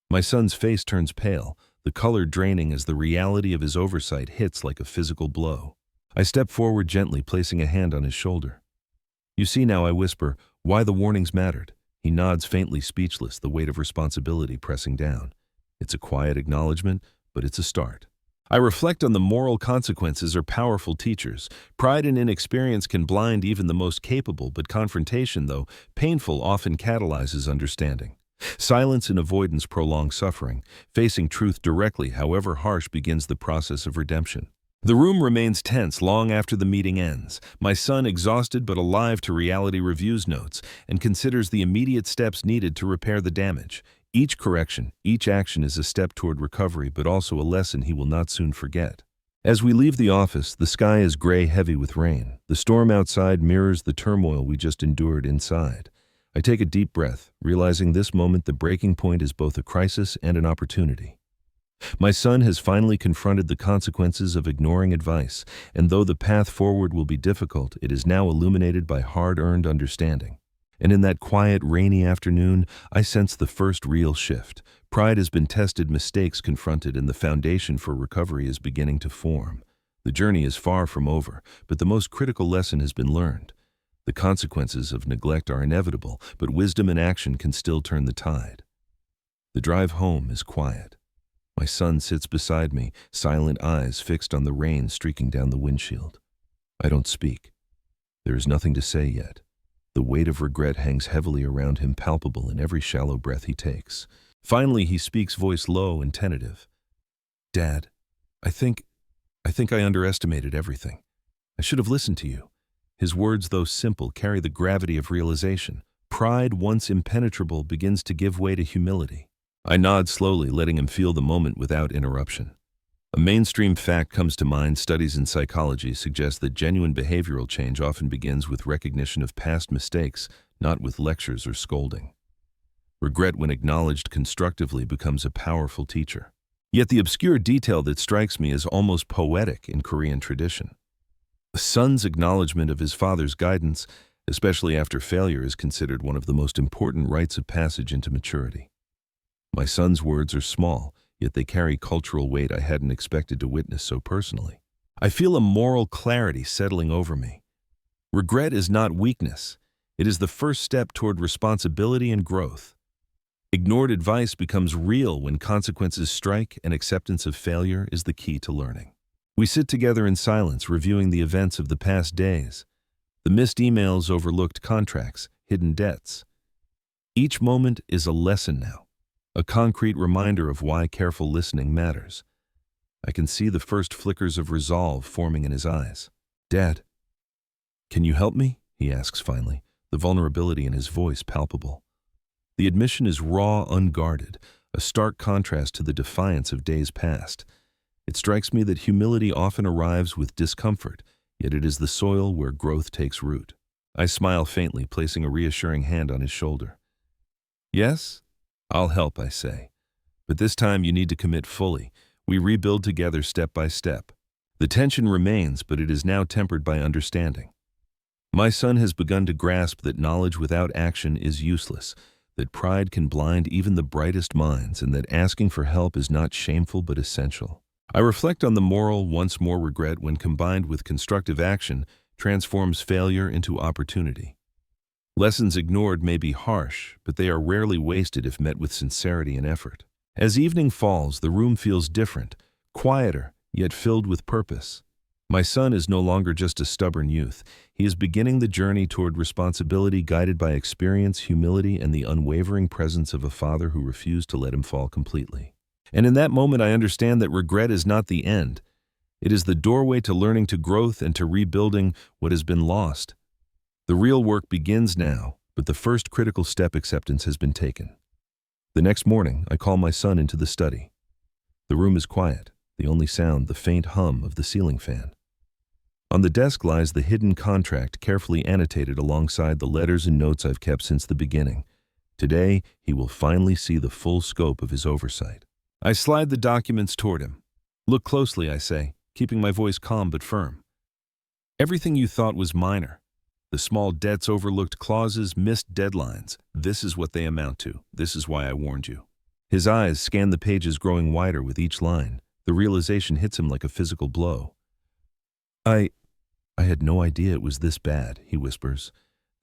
My son's face turns pale, the color draining as the reality of his oversight hits like a physical blow. I step forward gently, placing a hand on his shoulder. You see now, I whisper, why the warnings mattered. He nods faintly, speechless, the weight of responsibility pressing down. It's a quiet acknowledgement, but it's a start. I reflect on the moral consequences are powerful teachers. Pride and inexperience can blind even the most capable, but confrontation, though painful, often catalyzes understanding. Silence and avoidance prolong suffering. Facing truth directly, however harsh, begins the process of redemption. The room remains tense long after the meeting ends. My son, exhausted but alive to reality, reviews notes and considers the immediate steps needed to repair the damage. Each correction, each action is a step toward recovery, but also a lesson he will not soon forget. As we leave the office, the sky is gray, heavy with rain. The storm outside mirrors the turmoil we just endured inside. I take a deep breath, realizing this moment the breaking point is both a crisis and an opportunity. My son has finally confronted the consequences of ignoring advice, and though the path forward will be difficult, it is now illuminated by hard-earned understanding. And in that quiet, rainy afternoon, I sense the first real shift. Pride has been tested, mistakes confronted, and the foundation for recovery is beginning to form. The journey is far from over, but the most critical lesson has been learned. The consequences of neglect are inevitable, but wisdom and action can still turn the tide. The drive home is quiet. My son sits beside me, silent eyes fixed on the rain streaking down the windshield. I don't speak. There is nothing to say yet. The weight of regret hangs heavily around him, palpable in every shallow breath he takes. Finally, he speaks, voice low and tentative. Dad, I think I underestimated everything. I should have listened to you. His words, though simple, carry the gravity of realization. Pride, once impenetrable, begins to give way to humility. I nod slowly, letting him feel the moment without interruption. A mainstream fact comes to mind. Studies in psychology suggest that genuine behavioral change often begins with recognition of past mistakes, not with lectures or scolding. Regret, when acknowledged constructively, becomes a powerful teacher. Yet the obscure detail that strikes me is almost poetic in Korean tradition. The son's acknowledgement of his father's guidance especially after failure is considered one of the most important rites of passage into maturity. My son's words are small, yet they carry cultural weight I hadn't expected to witness so personally. I feel a moral clarity settling over me. Regret is not weakness. It is the first step toward responsibility and growth. Ignored advice becomes real when consequences strike, and acceptance of failure is the key to learning. We sit together in silence, reviewing the events of the past days. The missed emails, overlooked contracts, hidden debts. Each moment is a lesson now, a concrete reminder of why careful listening matters. I can see the first flickers of resolve forming in his eyes. "Dad, can you help me?" he asks finally, the vulnerability in his voice palpable. The admission is raw, unguarded, a stark contrast to the defiance of days past. It strikes me that humility often arrives with discomfort, yet it is the soil where growth takes root. I smile faintly, placing a reassuring hand on his shoulder. "Yes, I'll help," I say. "But this time you need to commit fully. We rebuild together step by step." The tension remains, but it is now tempered by understanding. My son has begun to grasp that knowledge without action is useless, that pride can blind even the brightest minds, and that asking for help is not shameful but essential. I reflect on the moral once more: regret, when combined with constructive action, transforms failure into opportunity. Lessons ignored may be harsh, but they are rarely wasted if met with sincerity and effort. As evening falls, the room feels different, quieter, yet filled with purpose. My son is no longer just a stubborn youth. He is beginning the journey toward responsibility, guided by experience, humility, and the unwavering presence of a father who refused to let him fall completely. And in that moment, I understand that regret is not the end. It is the doorway to learning, to growth, and to rebuilding what has been lost. The real work begins now, but the first critical step, acceptance, has been taken. The next morning, I call my son into the study. The room is quiet, the only sound the faint hum of the ceiling fan. On the desk lies the hidden contract, carefully annotated alongside the letters and notes I've kept since the beginning. Today, he will finally see the full scope of his oversight. I slide the documents toward him. "Look closely," I say, keeping my voice calm but firm. "Everything you thought was minor, the small debts, overlooked clauses, missed deadlines, this is what they amount to. This is why I warned you." His eyes scan the pages, growing wider with each line. The realization hits him like a physical blow. I had no idea it was this bad," he whispers.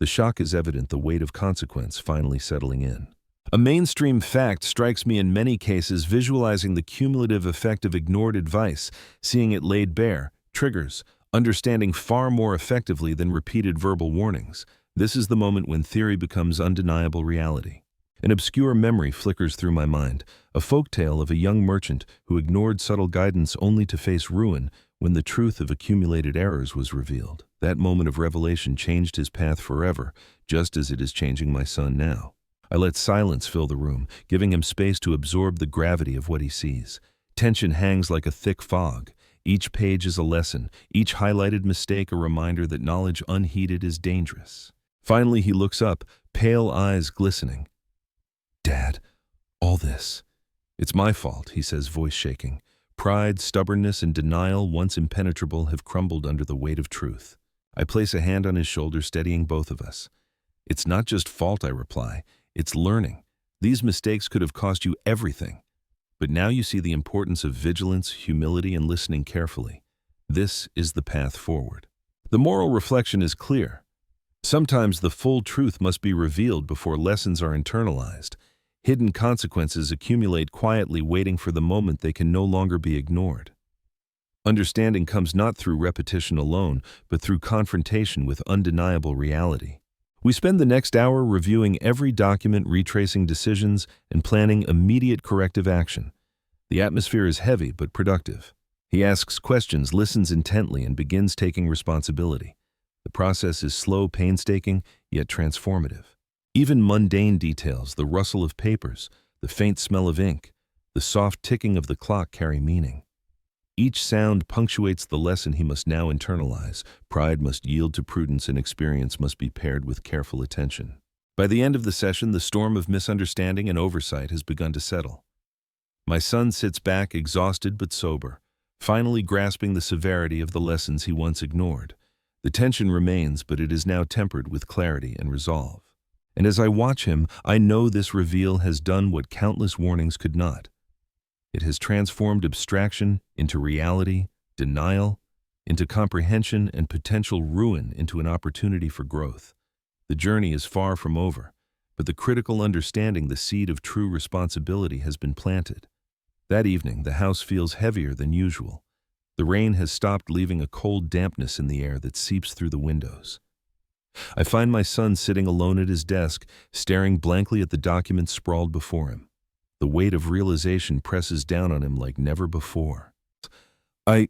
The shock is evident, the weight of consequence finally settling in. A mainstream fact strikes me in many cases: visualizing the cumulative effect of ignored advice, seeing it laid bare, triggers understanding far more effectively than repeated verbal warnings. This is the moment when theory becomes undeniable reality. An obscure memory flickers through my mind, a folktale of a young merchant who ignored subtle guidance only to face ruin when the truth of accumulated errors was revealed. That moment of revelation changed his path forever, just as it is changing my son now. I let silence fill the room, giving him space to absorb the gravity of what he sees. Tension hangs like a thick fog. Each page is a lesson, each highlighted mistake a reminder that knowledge unheeded is dangerous. Finally, he looks up, pale eyes glistening. "Dad, all this, it's my fault," he says, voice shaking. Pride, stubbornness, and denial, once impenetrable, have crumbled under the weight of truth. I place a hand on his shoulder, steadying both of us. "It's not just fault," I reply. "It's learning. These mistakes could have cost you everything. But now you see the importance of vigilance, humility, and listening carefully. This is the path forward." The moral reflection is clear. Sometimes the full truth must be revealed before lessons are internalized. Hidden consequences accumulate quietly, waiting for the moment they can no longer be ignored. Understanding comes not through repetition alone, but through confrontation with undeniable reality. We spend the next hour reviewing every document, retracing decisions, and planning immediate corrective action. The atmosphere is heavy but productive. He asks questions, listens intently, and begins taking responsibility. The process is slow, painstaking, yet transformative. Even mundane details, the rustle of papers, the faint smell of ink, the soft ticking of the clock, carry meaning. Each sound punctuates the lesson he must now internalize. Pride must yield to prudence, and experience must be paired with careful attention. By the end of the session, the storm of misunderstanding and oversight has begun to settle. My son sits back, exhausted but sober, finally grasping the severity of the lessons he once ignored. The tension remains, but it is now tempered with clarity and resolve. And as I watch him, I know this reveal has done what countless warnings could not. It has transformed abstraction into reality, denial into comprehension, and potential ruin into an opportunity for growth. The journey is far from over, but the critical understanding, the seed of true responsibility, has been planted. That evening, the house feels heavier than usual. The rain has stopped, leaving a cold dampness in the air that seeps through the windows. I find my son sitting alone at his desk, staring blankly at the documents sprawled before him. The weight of realization presses down on him like never before. I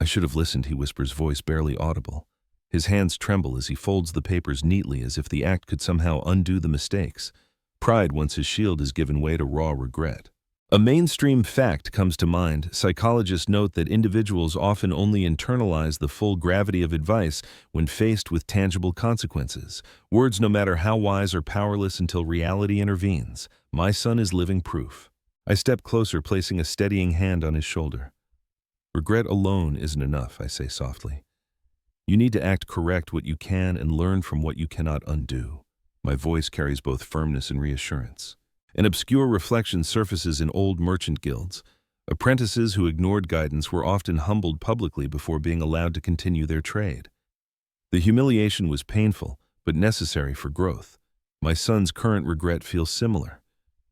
should have listened, he whispers, voice barely audible. His hands tremble as he folds the papers neatly, as if the act could somehow undo the mistakes. Pride, once his shield, has given way to raw regret. A mainstream fact comes to mind. Psychologists note that individuals often only internalize the full gravity of advice when faced with tangible consequences. Words, no matter how wise, are powerless until reality intervenes. My son is living proof. I step closer, placing a steadying hand on his shoulder. Regret alone isn't enough, I say softly. You need to act, correct what you can, and learn from what you cannot undo. My voice carries both firmness and reassurance. An obscure reflection surfaces in old merchant guilds. Apprentices who ignored guidance were often humbled publicly before being allowed to continue their trade. The humiliation was painful, but necessary for growth. My son's current regret feels similar,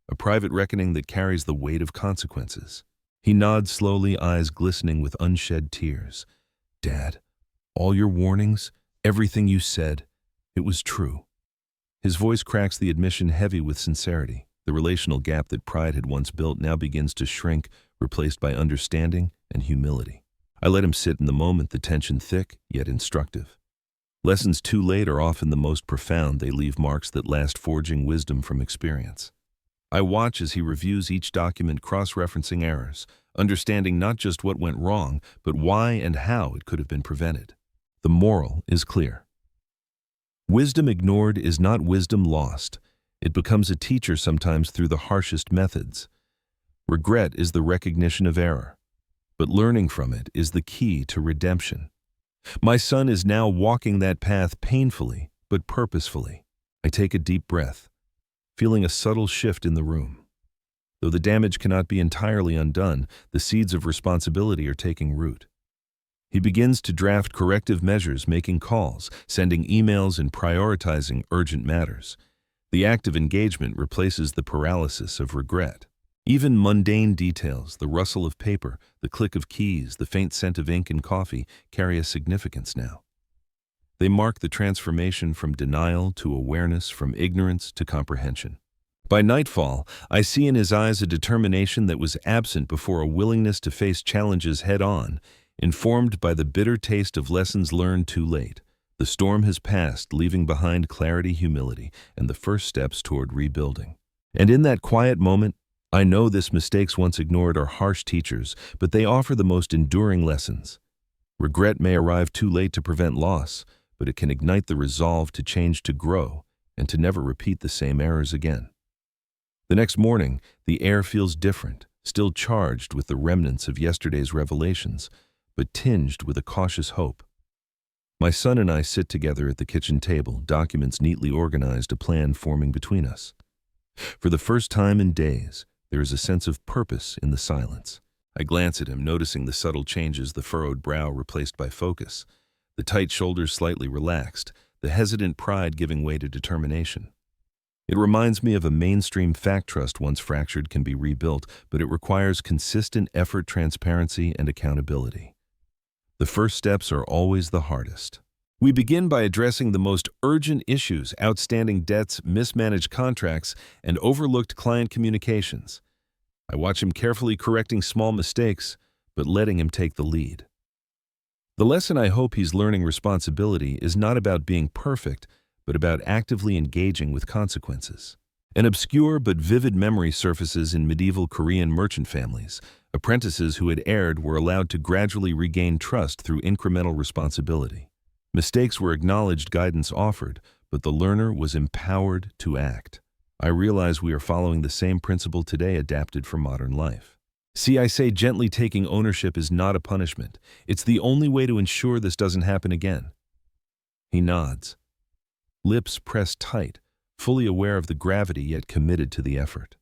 a private reckoning that carries the weight of consequences. He nods slowly, eyes glistening with unshed tears. Dad, all your warnings, everything you said, it was true. His voice cracks, the admission heavy with sincerity. The relational gap that pride had once built now begins to shrink, replaced by understanding and humility. I let him sit in the moment, the tension thick, yet instructive. Lessons too late are often the most profound. They leave marks that last, forging wisdom from experience. I watch as he reviews each document, cross-referencing errors, understanding not just what went wrong, but why and how it could have been prevented. The moral is clear. Wisdom ignored is not wisdom lost. It becomes a teacher, sometimes through the harshest methods. Regret is the recognition of error, but learning from it is the key to redemption. My son is now walking that path painfully, but purposefully. I take a deep breath, feeling a subtle shift in the room. Though the damage cannot be entirely undone, the seeds of responsibility are taking root. He begins to draft corrective measures, making calls, sending emails, and prioritizing urgent matters. The act of engagement replaces the paralysis of regret. Even mundane details, the rustle of paper, the click of keys, the faint scent of ink and coffee, carry a significance now. They mark the transformation from denial to awareness, from ignorance to comprehension. By nightfall, I see in his eyes a determination that was absent before, a willingness to face challenges head-on, informed by the bitter taste of lessons learned too late. The storm has passed, leaving behind clarity, humility, and the first steps toward rebuilding. And in that quiet moment, I know this mistakes once ignored are harsh teachers, but they offer the most enduring lessons. Regret may arrive too late to prevent loss, but it can ignite the resolve to change, to grow, and to never repeat the same errors again. The next morning, the air feels different, still charged with the remnants of yesterday's revelations, but tinged with a cautious hope. My son and I sit together at the kitchen table, documents neatly organized, a plan forming between us. For the first time in days, there is a sense of purpose in the silence. I glance at him, noticing the subtle changes, the furrowed brow replaced by focus, the tight shoulders slightly relaxed, the hesitant pride giving way to determination. It reminds me of a mainstream fact. Trust, once fractured, can be rebuilt, but it requires consistent effort, transparency, and accountability. The first steps are always the hardest. We begin by addressing the most urgent issues: outstanding debts, mismanaged contracts, and overlooked client communications. I watch him carefully correcting small mistakes, but letting him take the lead. The lesson I hope he's learning: responsibility is not about being perfect, but about actively engaging with consequences. An obscure but vivid memory surfaces in medieval Korean merchant families. Apprentices who had erred were allowed to gradually regain trust through incremental responsibility. Mistakes were acknowledged, guidance offered, but the learner was empowered to act. I realize we are following the same principle today, adapted for modern life. See, I say gently, taking ownership is not a punishment. It's the only way to ensure this doesn't happen again. He nods, lips pressed tight, fully aware of the gravity yet committed to the effort.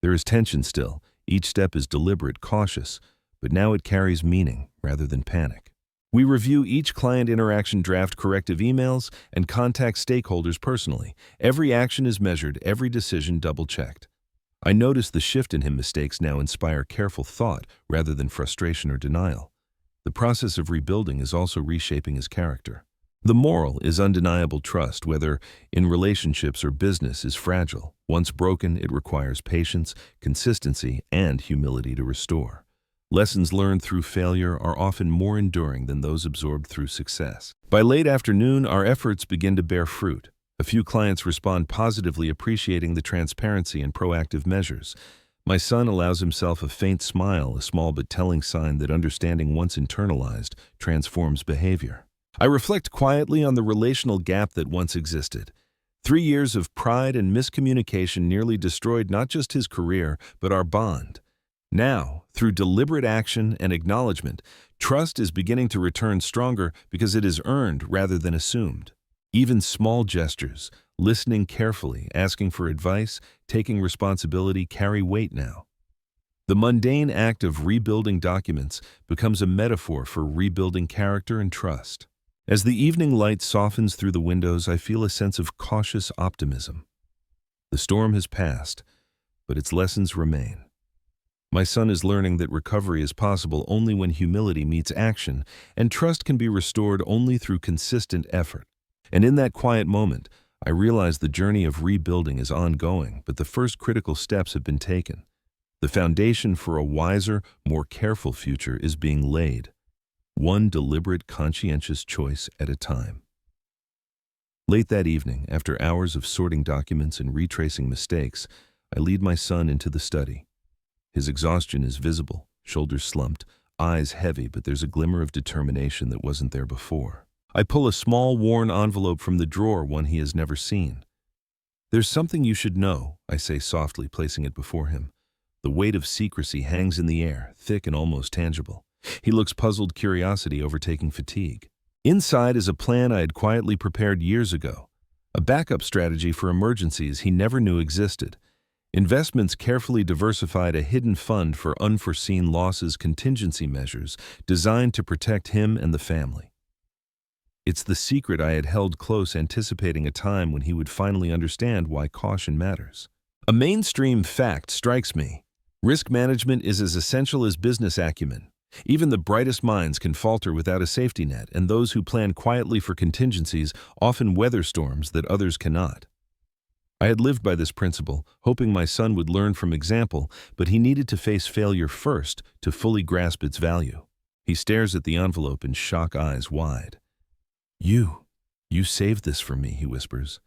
There is tension still. Each step is deliberate, cautious, but now it carries meaning rather than panic. We review each client interaction, draft corrective emails, and contact stakeholders personally. Every action is measured, every decision double-checked. I notice the shift in him. Mistakes now inspire careful thought rather than frustration or denial. The process of rebuilding is also reshaping his character. The moral is undeniable. Trust, whether in relationships or business, is fragile. Once broken, it requires patience, consistency, and humility to restore. Lessons learned through failure are often more enduring than those absorbed through success. By late afternoon, our efforts begin to bear fruit. A few clients respond positively, appreciating the transparency and proactive measures. My son allows himself a faint smile, a small but telling sign that understanding, once internalized, transforms behavior. I reflect quietly on the relational gap that once existed. 3 years of pride and miscommunication nearly destroyed not just his career, but our bond. Now, through deliberate action and acknowledgement, trust is beginning to return stronger because it is earned rather than assumed. Even small gestures, listening carefully, asking for advice, taking responsibility, carry weight now. The mundane act of rebuilding documents becomes a metaphor for rebuilding character and trust. As the evening light softens through the windows, I feel a sense of cautious optimism. The storm has passed, but its lessons remain. My son is learning that recovery is possible only when humility meets action, and trust can be restored only through consistent effort. And in that quiet moment, I realize the journey of rebuilding is ongoing, but the first critical steps have been taken. The foundation for a wiser, more careful future is being laid, one deliberate, conscientious choice at a time. Late that evening, after hours of sorting documents and retracing mistakes, I lead my son into the study. His exhaustion is visible, shoulders slumped, eyes heavy, but there's a glimmer of determination that wasn't there before. I pull a small, worn envelope from the drawer, one he has never seen. "There's something you should know," I say softly, placing it before him. The weight of secrecy hangs in the air, thick and almost tangible. He looks puzzled, curiosity overtaking fatigue. Inside is a plan I had quietly prepared years ago, a backup strategy for emergencies he never knew existed. Investments carefully diversified, a hidden fund for unforeseen losses, contingency measures designed to protect him and the family. It's the secret I had held close, anticipating a time when he would finally understand why caution matters. A mainstream fact strikes me. Risk management is as essential as business acumen. Even the brightest minds can falter without a safety net, and those who plan quietly for contingencies often weather storms that others cannot. I had lived by this principle, hoping my son would learn from example, but he needed to face failure first to fully grasp its value. He stares at the envelope in shock, eyes wide. You saved this for me," he whispers.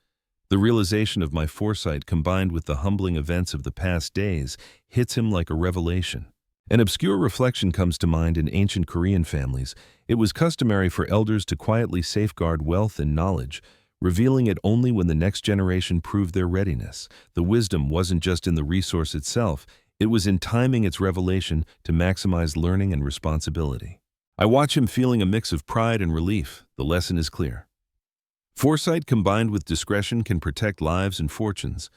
The realization of my foresight, combined with the humbling events of the past days, hits him like a revelation. An obscure reflection comes to mind. In ancient Korean families, it was customary for elders to quietly safeguard wealth and knowledge, revealing it only when the next generation proved their readiness. The wisdom wasn't just in the resource itself, it was in timing its revelation to maximize learning and responsibility. I watch him, feeling a mix of pride and relief. The lesson is clear. Foresight combined with discretion can protect lives and fortunes,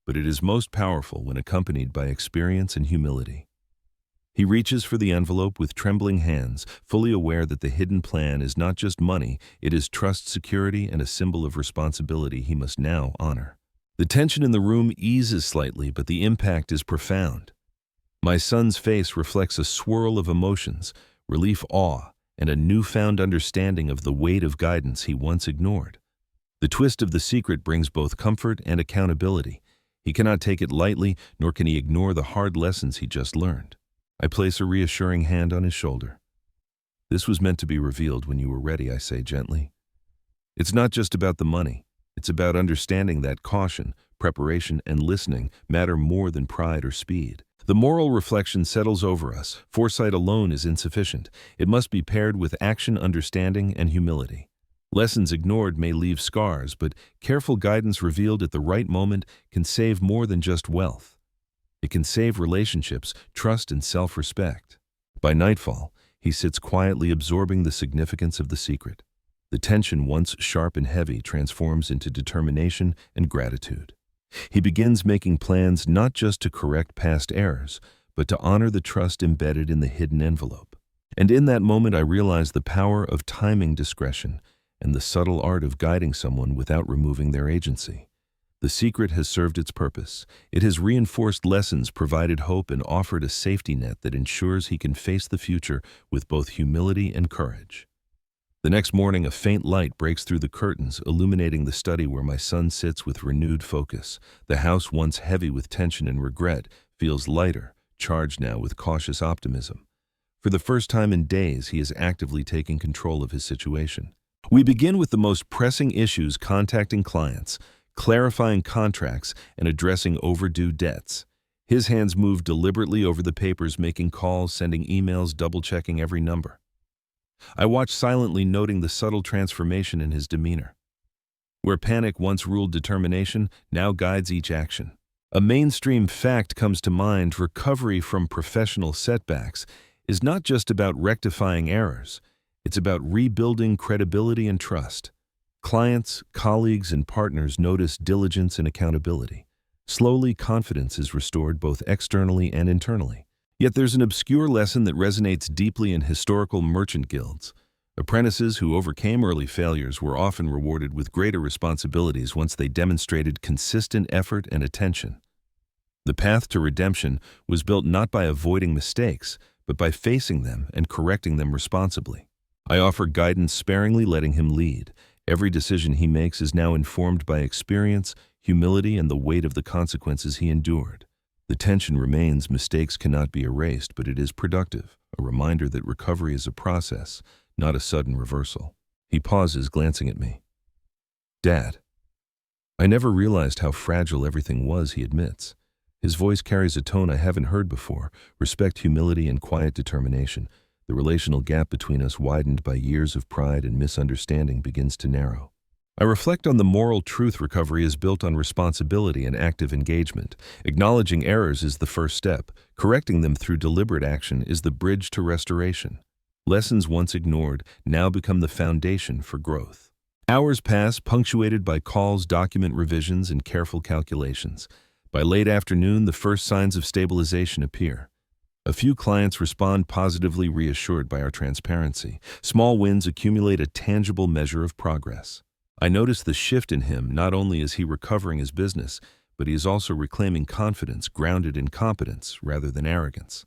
but it is most powerful when accompanied by experience and humility. He reaches for the envelope with trembling hands, fully aware that the hidden plan is not just money, it is trust, security, and a symbol of responsibility he must now honor. The tension in the room eases slightly, but the impact is profound. My son's face reflects a swirl of emotions, relief, awe, and a newfound understanding of the weight of guidance he once ignored. The twist of the secret brings both comfort and accountability. He cannot take it lightly, nor can he ignore the hard lessons he just learned. I place a reassuring hand on his shoulder. "This was meant to be revealed when you were ready," I say gently. It's not just about the money. It's about understanding that caution, preparation, and listening matter more than pride or speed. The moral reflection settles over us. Foresight alone is insufficient. It must be paired with action, understanding, and humility. Lessons ignored may leave scars, but careful guidance revealed at the right moment can save more than just wealth. It can save relationships, trust, and self-respect. By nightfall, he sits quietly absorbing the significance of the secret. The tension, once sharp and heavy, transforms into determination and gratitude. He begins making plans not just to correct past errors, but to honor the trust embedded in the hidden envelope. And in that moment I realize the power of timing discretion and the subtle art of guiding someone without removing their agency. The secret has served its purpose. It has reinforced lessons, provided hope, and offered a safety net that ensures he can face the future with both humility and courage. The next morning, a faint light breaks through the curtains, illuminating the study where my son sits with renewed focus. The house, once heavy with tension and regret, feels lighter, charged now with cautious optimism. For the first time in days, he is actively taking control of his situation. We begin with the most pressing issues: contacting clients, clarifying contracts, and addressing overdue debts. His hands move deliberately over the papers, making calls, sending emails, double-checking every number. I watch silently, noting the subtle transformation in his demeanor. Where panic once ruled determination, now guides each action. A mainstream fact comes to mind: recovery from professional setbacks is not just about rectifying errors, it's about rebuilding credibility and trust. Clients, colleagues, and partners notice diligence and accountability. Slowly, confidence is restored both externally and internally. Yet there's an obscure lesson that resonates deeply in historical merchant guilds. Apprentices who overcame early failures were often rewarded with greater responsibilities once they demonstrated consistent effort and attention. The path to redemption was built not by avoiding mistakes, but by facing them and correcting them responsibly. I offer guidance sparingly, letting him lead. Every decision he makes is now informed by experience, humility, and the weight of the consequences he endured. The tension remains. Mistakes cannot be erased, but it is productive, a reminder that recovery is a process, not a sudden reversal. He pauses, glancing at me. "Dad, I never realized how fragile everything was," he admits. His voice carries a tone I haven't heard before: respect, humility, and quiet determination. The relational gap between us, widened by years of pride and misunderstanding, begins to narrow. I reflect on the moral truth: recovery is built on responsibility and active engagement. Acknowledging errors is the first step. Correcting them through deliberate action is the bridge to restoration. Lessons once ignored now become the foundation for growth. Hours pass, punctuated by calls, document revisions, and careful calculations. By late afternoon, the first signs of stabilization appear. A few clients respond positively, reassured by our transparency. Small wins accumulate, a tangible measure of progress. I notice the shift in him. Not only is he recovering his business, but he is also reclaiming confidence, grounded in competence rather than arrogance.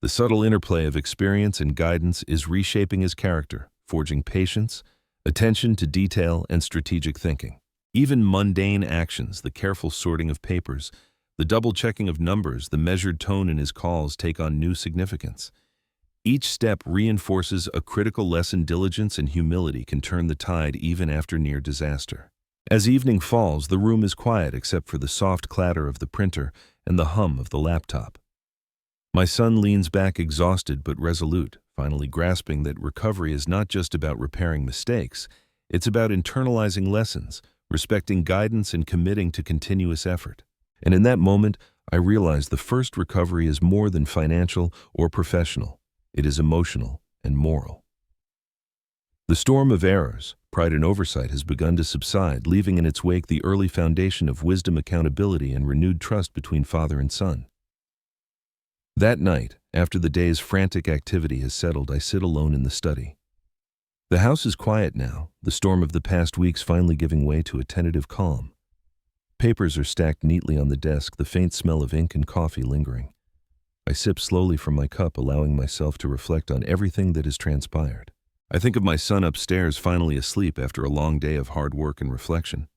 The subtle interplay of experience and guidance is reshaping his character, forging patience, attention to detail, and strategic thinking. Even mundane actions, the careful sorting of papers, the double-checking of numbers, the measured tone in his calls, take on new significance. Each step reinforces a critical lesson: diligence and humility can turn the tide even after near disaster. As evening falls, the room is quiet except for the soft clatter of the printer and the hum of the laptop. My son leans back, exhausted but resolute, finally grasping that recovery is not just about repairing mistakes, it's about internalizing lessons, respecting guidance, and committing to continuous effort. And in that moment, I realize the first recovery is more than financial or professional. It is emotional and moral. The storm of errors, pride, and oversight has begun to subside, leaving in its wake the early foundation of wisdom, accountability, and renewed trust between father and son. That night, after the day's frantic activity has settled, I sit alone in the study. The house is quiet now, the storm of the past weeks finally giving way to a tentative calm. Papers are stacked neatly on the desk, the faint smell of ink and coffee lingering. I sip slowly from my cup, allowing myself to reflect on everything that has transpired. I think of my son upstairs, finally asleep after a long day of hard work and reflection.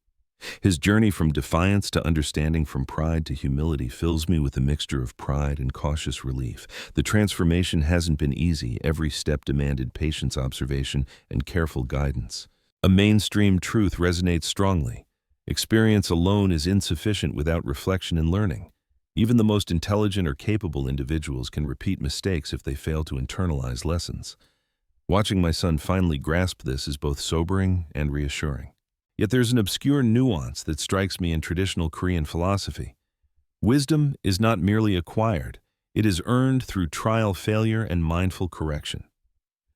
His journey from defiance to understanding, from pride to humility, fills me with a mixture of pride and cautious relief. The transformation hasn't been easy. Every step demanded patience, observation, and careful guidance. A mainstream truth resonates strongly: experience alone is insufficient without reflection and learning. Even the most intelligent or capable individuals can repeat mistakes if they fail to internalize lessons. Watching my son finally grasp this is both sobering and reassuring. Yet there's an obscure nuance that strikes me in traditional Korean philosophy. Wisdom is not merely acquired, it is earned through trial, failure, and mindful correction.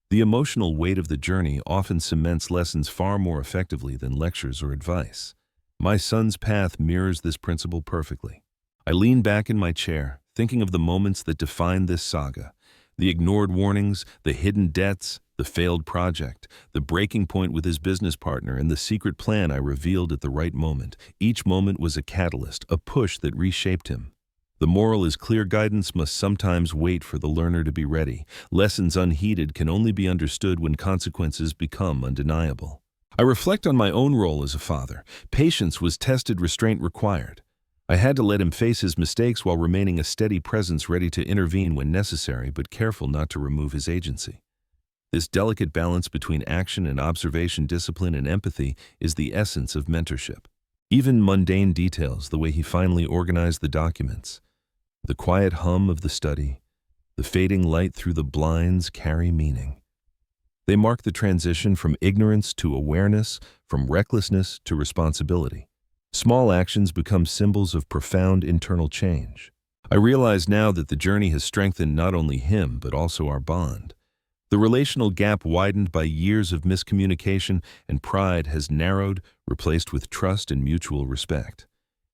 The emotional weight of the journey often cements lessons far more effectively than lectures or advice. My son's path mirrors this principle perfectly. I lean back in my chair, thinking of the moments that define this saga. The ignored warnings, the hidden debts, the failed project, the breaking point with his business partner, and the secret plan I revealed at the right moment. Each moment was a catalyst, a push that reshaped him. The moral is clear guidance must sometimes wait for the learner to be ready. Lessons unheeded can only be understood when consequences become undeniable. I reflect on my own role as a father. Patience was tested, restraint required. I had to let him face his mistakes while remaining a steady presence ready to intervene when necessary, but careful not to remove his agency. This delicate balance between action and observation, discipline and empathy, is the essence of mentorship. Even mundane details, the way he finally organized the documents, the quiet hum of the study, the fading light through the blinds carry meaning. They mark the transition from ignorance to awareness, from recklessness to responsibility. Small actions become symbols of profound internal change. I realize now that the journey has strengthened not only him, but also our bond. The relational gap widened by years of miscommunication, and pride has narrowed, replaced with trust and mutual respect.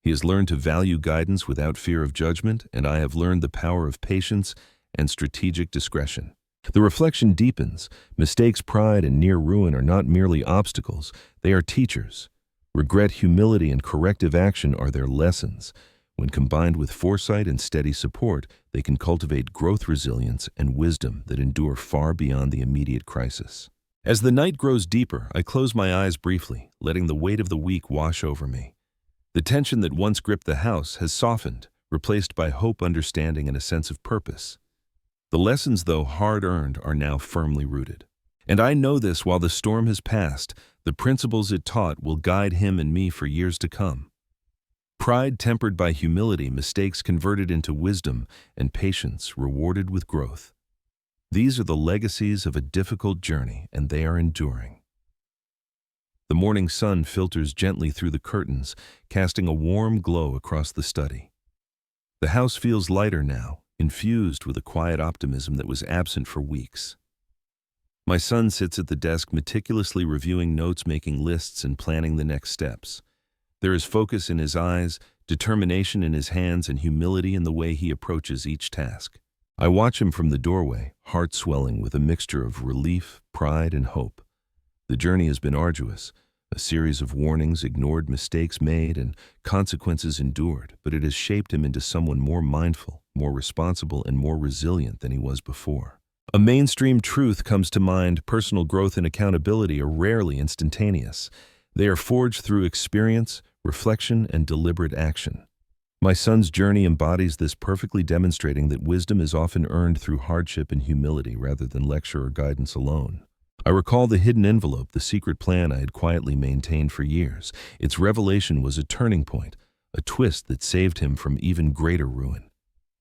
He has learned to value guidance without fear of judgment, and I have learned the power of patience and strategic discretion. The reflection deepens. Mistakes, pride, and near ruin are not merely obstacles, they are teachers. Regret, humility, and corrective action are their lessons. When combined with foresight and steady support, they can cultivate growth, resilience, and wisdom that endure far beyond the immediate crisis. As the night grows deeper, I close my eyes briefly, letting the weight of the week wash over me. The tension that once gripped the house has softened, replaced by hope, understanding, and a sense of purpose. The lessons, though hard-earned, are now firmly rooted. And I know this while the storm has passed, the principles it taught will guide him and me for years to come. Pride tempered by humility, mistakes converted into wisdom, and patience rewarded with growth. These are the legacies of a difficult journey, and they are enduring. The morning sun filters gently through the curtains, casting a warm glow across the study. The house feels lighter now, infused with a quiet optimism that was absent for weeks. My son sits at the desk meticulously reviewing notes, making lists, and planning the next steps. There is focus in his eyes, determination in his hands, and humility in the way he approaches each task. I watch him from the doorway, heart swelling with a mixture of relief, pride, and hope. The journey has been arduous, a series of warnings, ignored, mistakes made, and consequences endured, but it has shaped him into someone more mindful, more responsible, and more resilient than he was before. A mainstream truth comes to mind: personal growth and accountability are rarely instantaneous. They are forged through experience, reflection, and deliberate action. My son's journey embodies this perfectly, demonstrating that wisdom is often earned through hardship and humility rather than lecture or guidance alone. I recall the hidden envelope, the secret plan I had quietly maintained for years. Its revelation was a turning point, a twist that saved him from even greater ruin.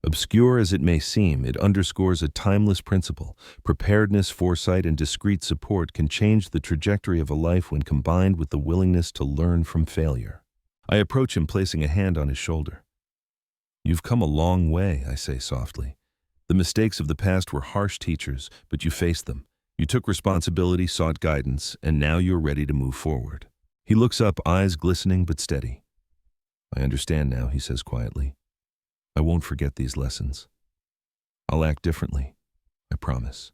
Obscure as it may seem, it underscores a timeless principle. Preparedness, foresight, and discreet support can change the trajectory of a life when combined with the willingness to learn from failure. I approach him, placing a hand on his shoulder. "You've come a long way," I say softly. "The mistakes of the past were harsh teachers, but you faced them. You took responsibility, sought guidance, and now you're ready to move forward." He looks up, eyes glistening but steady. "I understand now," he says quietly. "I won't forget these lessons. I'll act differently, I promise."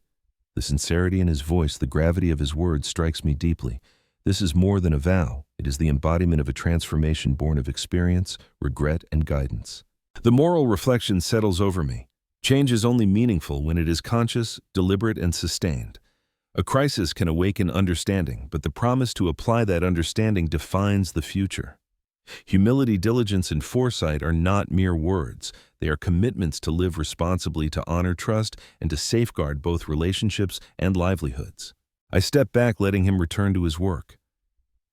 The sincerity in his voice, the gravity of his words strikes me deeply. This is more than a vow. It is the embodiment of a transformation born of experience, regret, and guidance. The moral reflection settles over me. Change is only meaningful when it is conscious, deliberate, and sustained. A crisis can awaken understanding, but the promise to apply that understanding defines the future. Humility, diligence, and foresight are not mere words. They are commitments to live responsibly, to honor trust, and to safeguard both relationships and livelihoods. I step back, letting him return to his work.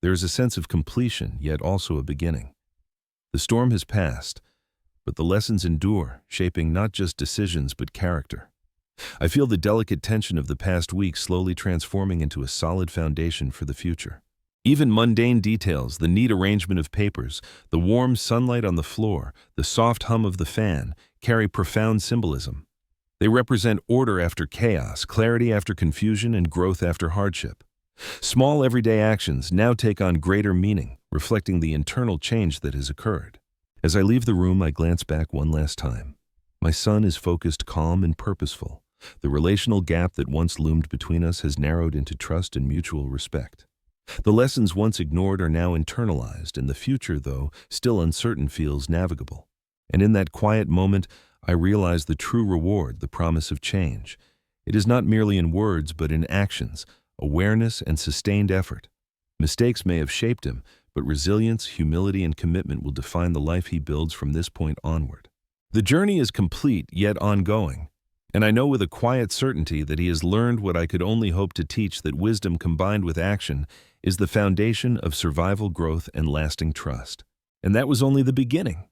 There is a sense of completion, yet also a beginning. The storm has passed, but the lessons endure, shaping not just decisions but character. I feel the delicate tension of the past week slowly transforming into a solid foundation for the future. Even mundane details, the neat arrangement of papers, the warm sunlight on the floor, the soft hum of the fan, carry profound symbolism. They represent order after chaos, clarity after confusion, and growth after hardship. Small everyday actions now take on greater meaning, reflecting the internal change that has occurred. As I leave the room, I glance back one last time. My son is focused, calm, and purposeful. The relational gap that once loomed between us has narrowed into trust and mutual respect. The lessons once ignored are now internalized, and the future, though still uncertain, feels navigable. And in that quiet moment, I realize the true reward, the promise of change. It is not merely in words, but in actions, awareness, and sustained effort. Mistakes may have shaped him, but resilience, humility, and commitment will define the life he builds from this point onward. The journey is complete, yet ongoing. And I know with a quiet certainty that he has learned what I could only hope to teach, that wisdom combined with action is the foundation of survival, growth, and lasting trust. And that was only the beginning.